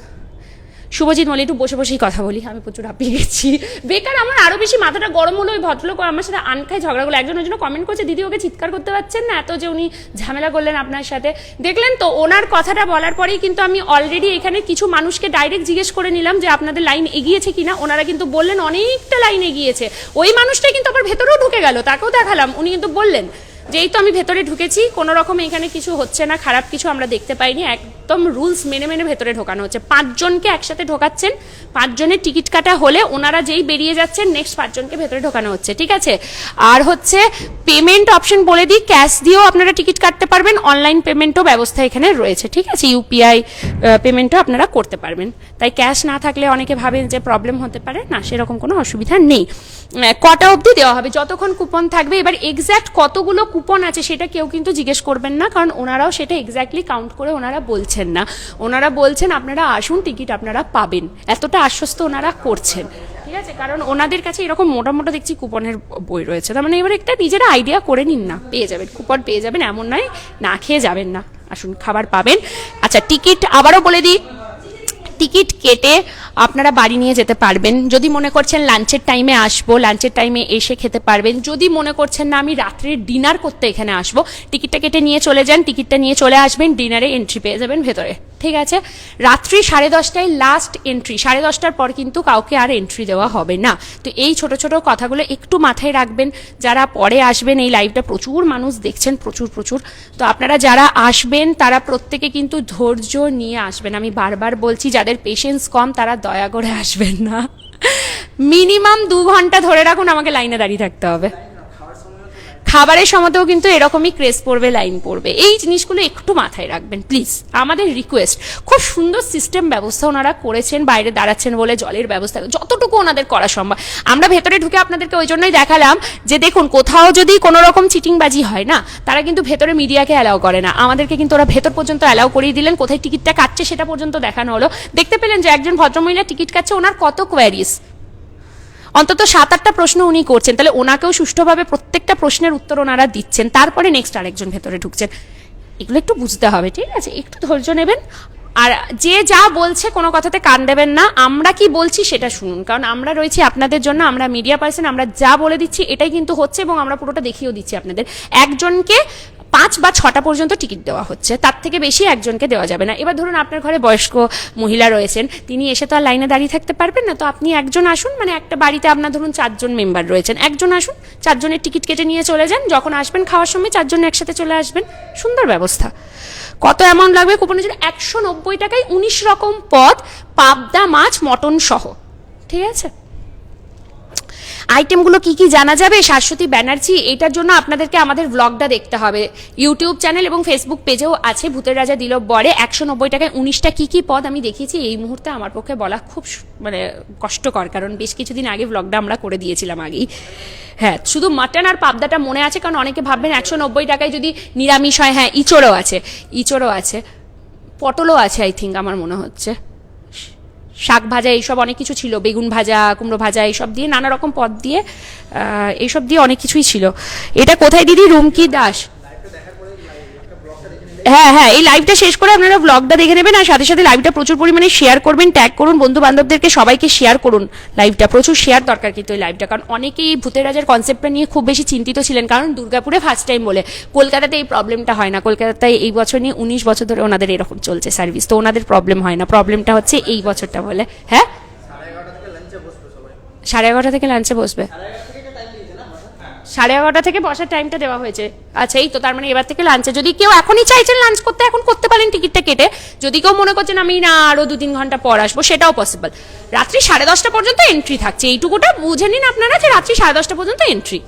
Subhajit Mallick, একটু বসে বসেই কথা বলি, আমি প্রচুর হাঁপিয়ে গেছি। বেকার আমার আরো বেশি মাথাটা গরম হলো, ওই ভদ্রলোক আমার সাথে আনখায় ঝগড়াগুলো, একজনের জন্য কমেন্ট করছে দিদি ওকে চিৎকার করতে পারছেন না, এত যে উনি ঝামেলা করলেন আপনার সাথে। দেখলেন তো ওনার কথাটা বলার পরেই কিন্তু আমি অলরেডি এখানে কিছু মানুষকে ডাইরেক্ট জিজ্ঞেস করে নিলাম যে আপনাদের লাইন এগিয়েছে কিনা, ওনারা কিন্তু বললেন অনেকটা লাইন এগিয়েছে। ওই মানুষটাই কিন্তু আবার ভেতরেও ঢুকে গেল, তাকেও দেখালাম, উনি কিন্তু বললেন যে এই তো আমি ভেতরে ঢুকেছি, কোনো রকম এখানে কিছু হচ্ছে না, খারাপ কিছু আমরা দেখতে পাইনি, একদম রুলস মেনে মেনে ভেতরে ঢোকানো হচ্ছে। 5 জনকে একসাথে ঢোকাচ্ছেন, 5 জনের টিকিট কাটা হলে ওনারা যেই বেরিয়ে যাচ্ছেন নেক্সট 5 জনকে ভেতরে ঢোকানো হচ্ছে, ঠিক আছে। আর হচ্ছে পেমেন্ট অপশন বলে দিই, ক্যাশ দিয়েও আপনারা টিকিট কাটতে পারবেন, অনলাইন পেমেন্টও ব্যবস্থা এখানে রয়েছে, ঠিক আছে। ইউপিআই পেমেন্টও আপনারা করতে পারবেন, তাই ক্যাশ না থাকলে অনেকে ভাবেন যে প্রবলেম হতে পারে, না সেরকম কোনো অসুবিধা নেই। কটা অবধি দেওয়া হবে, যতক্ষণ কুপন থাকবে। এবার এক্স্যাক্ট কতগুলো কুপন আছে সেটা কেউ কিন্তু জিজ্ঞেস করবেন না, কারণ ওনারাও সেটা এক্স্যাক্টলি কাউন্ট করে ওনারা বলছেন না, ওনারা বলছেন আপনারা আসুন টিকিট আপনারা পাবেন, এতটা আশ্বস্ত ওনারা করছেন, ঠিক আছে। কারণ ওনাদের কাছে এরকম মোটামোটা দেখছি কুপনের বই রয়েছে, তার মানে এবার একটা নিজেরা আইডিয়া করে নিন না, পেয়ে যাবেন কুপন, পেয়ে যাবেন, এমন নয় না খেয়ে যাবেন না, আসুন খাবার পাবেন। আচ্ছা টিকিট আবারও বলে দিই, টিকিট কেটে আপনারা বাড়ি নিয়ে যেতে পারবেন। যদি মনে করছেন লাঞ্চের টাইমে আসবো, লাঞ্চের টাইমে এসে খেতে পারবেন। যদি মনে করছেন না আমি রাত্রে ডিনার করতে এখানে আসবো, টিকিটটা কেটে নিয়ে চলে যান, টিকিটটা নিয়ে চলে আসবেন, ডিনারে এন্ট্রি পেয়ে যাবেন ভেতরে, ঠিক আছে। রাত্রি 10:30টায় লাস্ট এন্ট্রি, 10:30টার পর কিন্তু কাউকে আর এন্ট্রি দেওয়া হবে না। তো এই ছোট ছোট কথাগুলো একটু মাথায় রাখবেন, যারা পরে আসবেন। এই লাইভটা প্রচুর মানুষ দেখছেন, প্রচুর, তো আপনারা যারা আসবেন তারা প্রত্যেকে কিন্তু ধৈর্য নিয়ে আসবেন। আমি বারবার বলছি, যাদের পেশেন্স কম তারা দয়া করে আসবেন না। মিনিমাম 2 ঘন্টা ধরে রাখুন আমাকে লাইনে দাঁড়িয়ে থাকতে হবে। খাবারের সময়তেও কিন্তু এরকমই ক্রেজ পড়বে, লাইন পড়বে, এই জিনিসগুলো একটু মাথায় রাখবেন প্লিজ, আমাদের রিকোয়েস্ট। খুব সুন্দর সিস্টেম ব্যবস্থা ওনারা করেছেন, বাইরে দাঁড়াচ্ছেন বলে জলের ব্যবস্থা যতটুকু ওনাদের করা সম্ভব। আমরা ভেতরে ঢুকে আপনাদেরকে ওই জন্যই দেখালাম যে দেখুন কোথাও যদি কোনো রকম চিটিংবাজি হয় না, তারা কিন্তু ভেতরে মিডিয়াকে অ্যালাউ করে না, আমাদেরকে কিন্তু ওরা ভেতর পর্যন্ত অ্যালাউ করিয়ে দিলেন, কোথায় টিকিটটা কাটছে সেটা পর্যন্ত দেখানো হলো। দেখতে পেলেন যে একজন ভদ্রমহিলা টিকিট কাটছে, ওনার কত কোয়ারিজ, অন্তত 7-8টা প্রশ্ন উনি করছেন, তাহলে ওনাকেও সুষ্ঠুভাবে প্রত্যেকটা প্রশ্নের উত্তর ওনারা দিচ্ছেন, তারপরে নেক্সট আরেকজন ভেতরে ঢুকছেন। এগুলো একটু বুঝতে হবে, ঠিক আছে, একটু ধৈর্য নেবেন। আর যে যা বলছে কোনো কথাতে কান দেবেন না, আমরা কি বলছি সেটা শুনুন, কারণ আমরা রয়েছি আপনাদের জন্য, আমরা মিডিয়া পার্সন, আমরা যা বলে দিচ্ছি এটাই কিন্তু হচ্ছে, এবং আমরা পুরোটা দেখিয়েও দিচ্ছি আপনাদের। একজনকে 5 বা 6টা পর্যন্ত টিকিট দেওয়া হচ্ছে, তার থেকে বেশি একজনকে দেওয়া যাবে না। এবার ধরুন আপনার ঘরে বয়স্ক মহিলা রয়েছেন, তিনি এসে তো আর লাইনে দাঁড়িয়ে থাকতে পারবেন না, তো আপনি একজন আসুন, মানে একটা বাড়িতে আপনার ধরুন 4 জন মেম্বার রয়েছেন, একজন আসুন, 4 জনের টিকিট কেটে নিয়ে চলে যান, যখন আসবেন খাওয়ার সময় 4 জন একসাথে চলে আসবেন, সুন্দর ব্যবস্থা। কত অ্যামাউন্ট লাগবে কুপনের জন্য? 190 টাকায় 19 রকম পদ, পাবদা মাছ, মটন সহ, ঠিক আছে। আইটেমগুলো কি কি জানা যাবে? শাশ্বতী ব্যানার্জি, এটার জন্য আপনাদেরকে আমাদের ব্লগটা দেখতে হবে, ইউটিউব চ্যানেল এবং ফেসবুক পেজেও আছে, ভূতের রাজা দিল বরে। 190 টাকায় 19টা কি কি পদ আমি দেখিয়েছি, এই মুহূর্তে আমার পক্ষে বলা খুব মানে কষ্টকর, কারণ বেশ কিছুদিন আগে ব্লগটা আমরা করে দিয়েছিলাম আগেই। হ্যাঁ, শুধু মাটন আর পাবদাটা মনে আছে, কারণ অনেকে ভাববেন 190 টাকায় যদি নিরামিষ হয়। হ্যাঁ, ইচড়ও আছে, পটলও আছে, আই থিঙ্ক, আমার মনে হচ্ছে শাক ভাজা এইসব অনেক কিছু ছিল, বেগুন ভাজা, কুমড়ো ভাজা, এইসব দিয়ে নানা রকম পদ দিয়ে এইসব দিয়ে অনেক কিছুই ছিল। এটা কোথায় দিদি? রুমকি দাস। হ্যাঁ হ্যাঁ, এই লাইভটা শেষ করে আপনারা ব্লগটা দেখে নেবেন, আর সাথে সাথে লাইভটা প্রচুর পরিমাণে শেয়ার করবেন, ট্যাগ করুন বন্ধু বান্ধবদেরকে, সবাইকে শেয়ার করুন লাইভটা, প্রচুর শেয়ার দরকার কিন্তু এই লাইভটা, কারণ অনেকেই ভূতের রাজার কনসেপ্টটা নিয়ে খুব বেশি চিন্তিত ছিলেন, কারণ দুর্গাপুরে ফার্স্ট টাইম বলে। কলকাতাতে এই প্রবলেমটা হয় না, কলকাতায় এই বছর নিয়ে 19 বছর ধরে ওনাদের এরকম চলছে সার্ভিস, তো ওনাদের প্রবলেম হয় না, প্রবলেমটা হচ্ছে এই বছরটা বলে। হ্যাঁ 11:30 থেকে লাঞ্চে বসবে, 11:30 থেকে বসার টাইমটা দেওয়া হয়েছে। আচ্ছা, এই তো তার মানে এবার থেকে লাঞ্চে, যদি কেউ এখনই চাইছেন লাঞ্চ করতে এখন করতে পারেন টিকিটটা কেটে, যদি কেউ মনে করছেন আমি না আরো 2-3 ঘন্টা পর আসবো সেটাও পসিবল। রাত্রি 10:30 পর্যন্ত এন্ট্রি থাকছে, এইটুকুটা বুঝে নিন আপনারা যে রাত্রি 10:30 পর্যন্ত এন্ট্রি।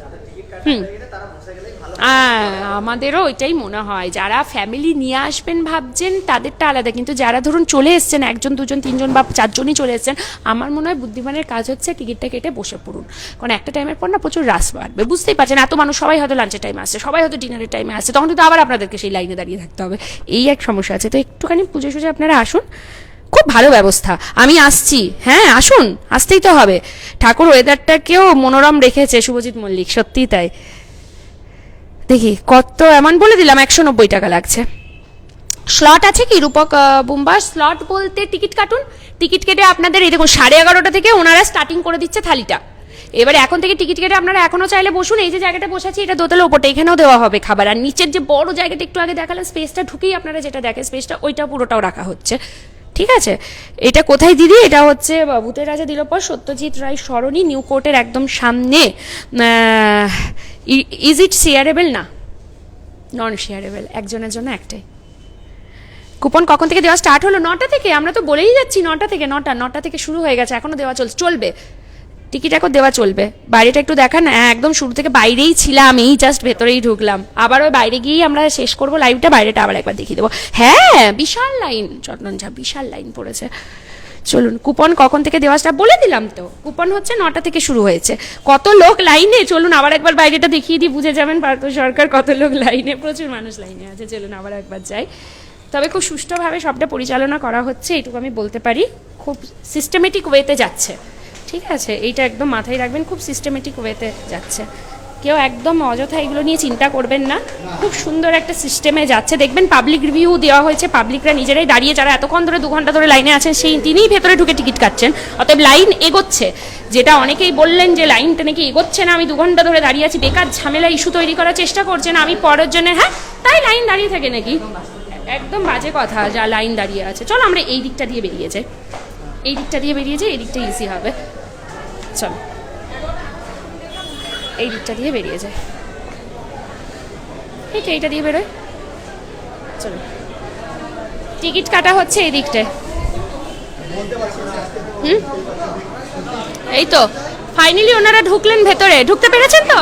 আমাদেরও ওইটাই মনে হয়, যারা ফ্যামিলি নিয়ে আসবেন ভাবছেন তাদেরটা আলাদা, কিন্তু যারা ধরুন চলে এসছেন 1 2 3 বা 4 জনই চলে এসছেন, আমার মনে হয় বুদ্ধিমানের কাজ হচ্ছে টিকিটটা কেটে বসে পড়ুন, কারণ একটা টাইমের পর না প্রচুর রাশ বাড়বে, বুঝতেই পারছেন এত মানুষ, সবাই হয়তো লাঞ্চের টাইমে আসছে, সবাই হয়তো ডিনারের টাইমে আসছে, তখন কিন্তু আবার আপনাদেরকে সেই লাইনে দাঁড়িয়ে থাকতে হবে, এই এক সমস্যা আছে। তো একটুখানি পুজো সুজে আপনারা আসুন, খুব ভালো ব্যবস্থা, আমি আসছি, হ্যাঁ আসুন, আসতেই তো হবে, ঠাকুর ওয়েদারটাকেও মনোরম রেখেছে শুভজিৎ মল্লিক, সত্যিই তাই। দেখি কত এমন বলে দিলাম, 190 টাকা লাগছে। স্লট আছে কি রূপক বুম্বা? স্লট বলতে টিকিট কাটুন, টিকিট কেটে আপনাদের এই দেখুন 11:30 থেকে ওনারা স্টার্টিং করে দিচ্ছে থালিটা, এবারে এখন থেকে টিকিট কেটে আপনারা এখনো চাইলে বসুন, এই যে জায়গাটা বসাচ্ছি এটা দোতলা ওপরটা, এখানেও দেওয়া হবে খাবার, আর নিচের যে বড় জায়গাটা একটু আগে দেখালাম স্পেসটা ঢুকেই আপনারা যেটা দেখেন স্পেসটা, ওইটা পুরোটাও রাখা হচ্ছে, ঠিক আছে। এটা কোথায় দিদি? এটা হচ্ছে ভূতের রাজা দিল পর সত্যজিৎ রায় সরণি, নিউ কোর্টের একদম সামনে। Is it shareable? না, নন শেয়ারেবল, একজনের জন্য একটাই। কুপন কখন থেকে দেওয়া স্টার্ট হলো? 9টা থেকে, আমরা তো বলেই যাচ্ছি 9টা থেকে, 9টা থেকে শুরু হয়ে গেছে, এখনো দেওয়া চলবে, টিকিট এখন দেওয়া চলবে। বাইরেটা একটু দেখান, একদম শুরু থেকে বাইরেই ছিলাম, এই জাস্ট ভেতরেই ঢুকলাম, আবার ওই বাইরে গিয়েই আমরা শেষ করবো লাইভটা, বাইরেটা আবার একবার দেখিয়ে দেবো। হ্যাঁ বিশাল লাইন, চন্দন ঝা বিশাল লাইন পড়েছে। চলুন, কুপন কখন থেকে দেওয়া স্টার্ট বলে দিলাম তো, কুপন হচ্ছে 9টা থেকে শুরু হয়েছে। কত লোক লাইনে, চলুন আবার একবার বাইরেটা দেখিয়ে দিই, বুঝে যাবেন পার্থ সরকার কত লোক লাইনে, প্রচুর মানুষ লাইনে আছে, চলুন আবার একবার যাই। তবে খুব সুষ্ঠুভাবে সবটা পরিচালনা করা হচ্ছে, এইটুকু আমি বলতে পারি, খুব সিস্টেমেটিক ওয়েতে যাচ্ছে, ঠিক আছে, এইটা একদম মাথায় রাখবেন, খুব সিস্টেমেটিক ওয়েতে যাচ্ছে, কেউ একদম অযথা এগুলো নিয়ে চিন্তা করবেন না, খুব সুন্দর একটা সিস্টেমে যাচ্ছে। দেখবেন পাবলিক রিভিউ দেওয়া হয়েছে, পাবলিকরা নিজেরাই দাঁড়িয়ে, যারা এতক্ষণ ধরে 2 ঘন্টা ধরে লাইনে আছেন তিনিই ভেতরে ঢুকে টিকিট কাটছেন, অতএব লাইন এগোচ্ছে। যেটা অনেকেই বললেন যে লাইনটা নাকি এগোচ্ছে না, আমি 2 ঘন্টা ধরে দাঁড়িয়ে আছি, বেকার ঝামেলা ইস্যু তৈরি করার চেষ্টা করছেন আমি পরের জন্য, হ্যাঁ তাই লাইন দাঁড়িয়ে থাকে নাকি? একদম বাজে কথা, যা লাইন দাঁড়িয়ে আছে। চলো আমরা এই দিকটা দিয়ে বেরিয়ে যাই, এই দিকটা দিয়ে বেরিয়ে যাই, এই দিকটা ইজি হবে, চলো এই দিকটা দিয়ে বেরিয়ে যায়, ঠিক এইটা দিয়ে বেরোয়, চলো টিকিট কাটা হচ্ছে এই দিকটায়। এই তো ফাইনালি ওনারা ঢুকলেন ভেতরে, ঢুকতে পেরেছেন তো?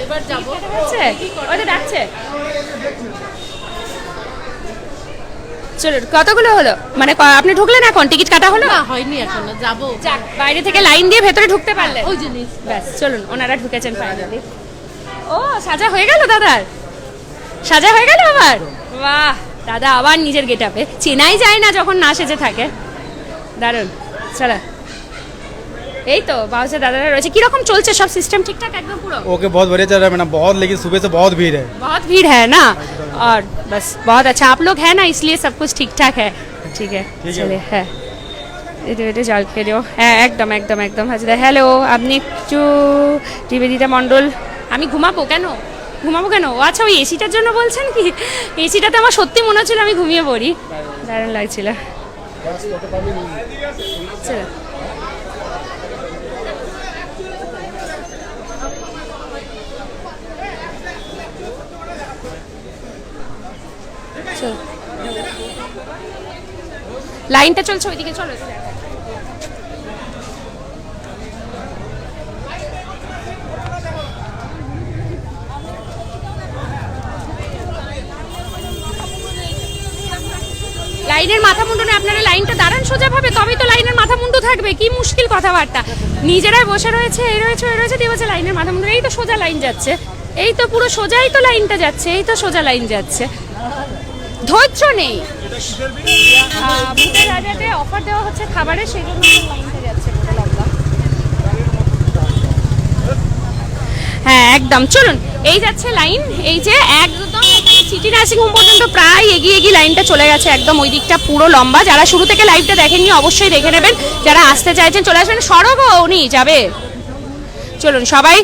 এবার যাবো, ওই তো ডাকছে। চলো, কতগুলো হলো, মানে আপনি ঢুকলেন এখন, টিকিট কাটা হলো? না হয়নি এখনো, যাবো। যাক, বাইরে থেকে লাইন দিয়ে ভেতরে ঢুকতে পারলেন, ওই জিনিস, ব্যাস চলুন, ওনারা ঢুকেছেন ফাইনালি। ও সাজা হয়ে গেল দাদার, সাজা হয়ে গেল আবার, বাহ দাদা আবার নিজের গেটআপে, চেনাই যায় না যখন না সেজে থাকে, দারুণ। চলো, এই তো বাউসে দাদারা রয়েছে, কিরকম চলছে সব সিস্টেম ঠিকঠাক একদম পুরো? ओके, बहुत बढ़िया चल रहा है मैडम, बहुत, लेकिन सुबह से बहुत भीड़ है। बहुत भीड़ है ना, और बस बहुत अच्छा आप लोग हैं ना, इसलिए सब कुछ ठीक ठाक है, ठीक है चलिए। হ্যাঁ এটা জল খেয়ে দিও, হ্যাঁ একদম একদম একদম। হাজিরা, হ্যালো, আপনি একটু নিবেদিতা মণ্ডল, আমি ঘুমাবো কেন, ঘুমাবো কেন? ও আচ্ছা, ওই এসিটার জন্য বলছেন কি? এসিটাতে আমার সত্যি মনে হচ্ছিল আমি ঘুমিয়ে পড়ি, দারুণ লাগছিল। চলো লাইনটা চলছে ওইদিকে, চলো লাইনের মাথা মুন্ডনে আপনারা লাইনটা দাঁড়ান সোজাভাবে, তবেই তো লাইনের মাথা মুন্ডু থাকবে, কি মুশকিল কথাবার্তা, নিজেরাই বসে রয়েছে, এই রয়েছে ওই রয়েছে, দিয়ে বলছে লাইনের মাথা মুন্ডু, এই তো সোজা লাইন যাচ্ছে, এই তো পুরো সোজাই তো লাইনটা যাচ্ছে, এই তো সোজা লাইন যাচ্ছে, ধৈর্য নেই। ভূতের রাজাতে অফার দেওয়া হচ্ছে খাবারে, সেই জন্য লাইনটা যাচ্ছে পুরো লম্বা। হ্যাঁ একদম, চলুন এই যাচ্ছে লাইন, এই যে একদম এখানে সিটি নার্সিং হোম পর্যন্ত প্রায় এগিয়ে লাইনটা চলে গেছে, একদম ওই দিকটা পুরো লম্বা। যারা শুরু থেকে লাইভটা দেখেননি অবশ্যই দেখে নেবেন, যারা আসতে চাইছেন চলে আসবেন। সরগো উনি যাবে, চলুন সবাই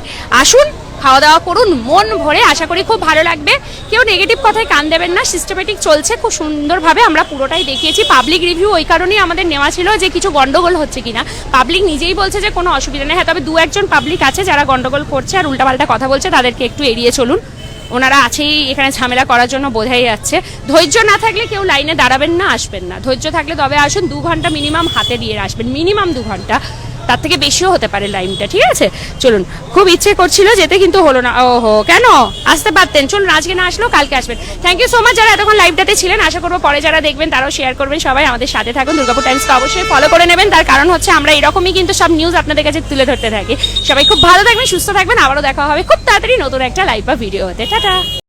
আসুন, খাওয়া দাওয়া করুন মন ভরে, আশা করি খুব ভালো লাগবে। কেউ নেগেটিভ কথায় কান দেবেন না, সিস্টেমেটিক চলছে খুব সুন্দরভাবে, আমরা পুরোটাই দেখিয়েছি। পাবলিক রিভিউ ওই কারণেই আমাদের নেওয়া ছিল যে কিছু গন্ডগোল হচ্ছে কিনা, পাবলিক নিজেই বলছে যে কোনো অসুবিধা নেই। হ্যাঁ তবে 2-1 পাবলিক আছে যারা গন্ডগোল করছে আর উল্টাপাল্টা কথা বলছে, তাদেরকে একটু এড়িয়ে চলুন, ওনারা আছেই এখানে ঝামেলা করার জন্য, বোঝাই যাচ্ছে। ধৈর্য না থাকলে কেউ লাইনে দাঁড়াবেন না, আসবেন না। ধৈর্য থাকলে তবে আসুন, 2 ঘন্টা মিনিমাম হাতে দিয়ে আসবেন, মিনিমাম 2 ঘন্টা, তার থেকে বেশিও হতে পারে লাইনটা, ঠিক আছে? চলুন, খুব ইচ্ছে করছিল যেতে কিন্তু হলো না। ওহো, কেন? আসতে পারতেন, চলুন আজকে না আসলেও কালকে আসবেন। থ্যাংক ইউ সো মাচ যারা এতক্ষণ লাইভটাতে ছিলেন, আশা করবো পরে যারা দেখবেন তারাও শেয়ার করবেন। সবাই আমাদের সাথে থাকুন, দুর্গাপুর টাইমসকে অবশ্যই ফলো করে নেবেন, তার কারণ হচ্ছে আমরা এরকমই কিন্তু সব নিউজ আপনাদের কাছে তুলে ধরতে থাকি। সবাই খুব ভালো থাকবেন, সুস্থ থাকবেন, আবারও দেখা হবে খুব তাড়াতাড়ি নতুন একটা লাইভ বা ভিডিও হতে। টাটা।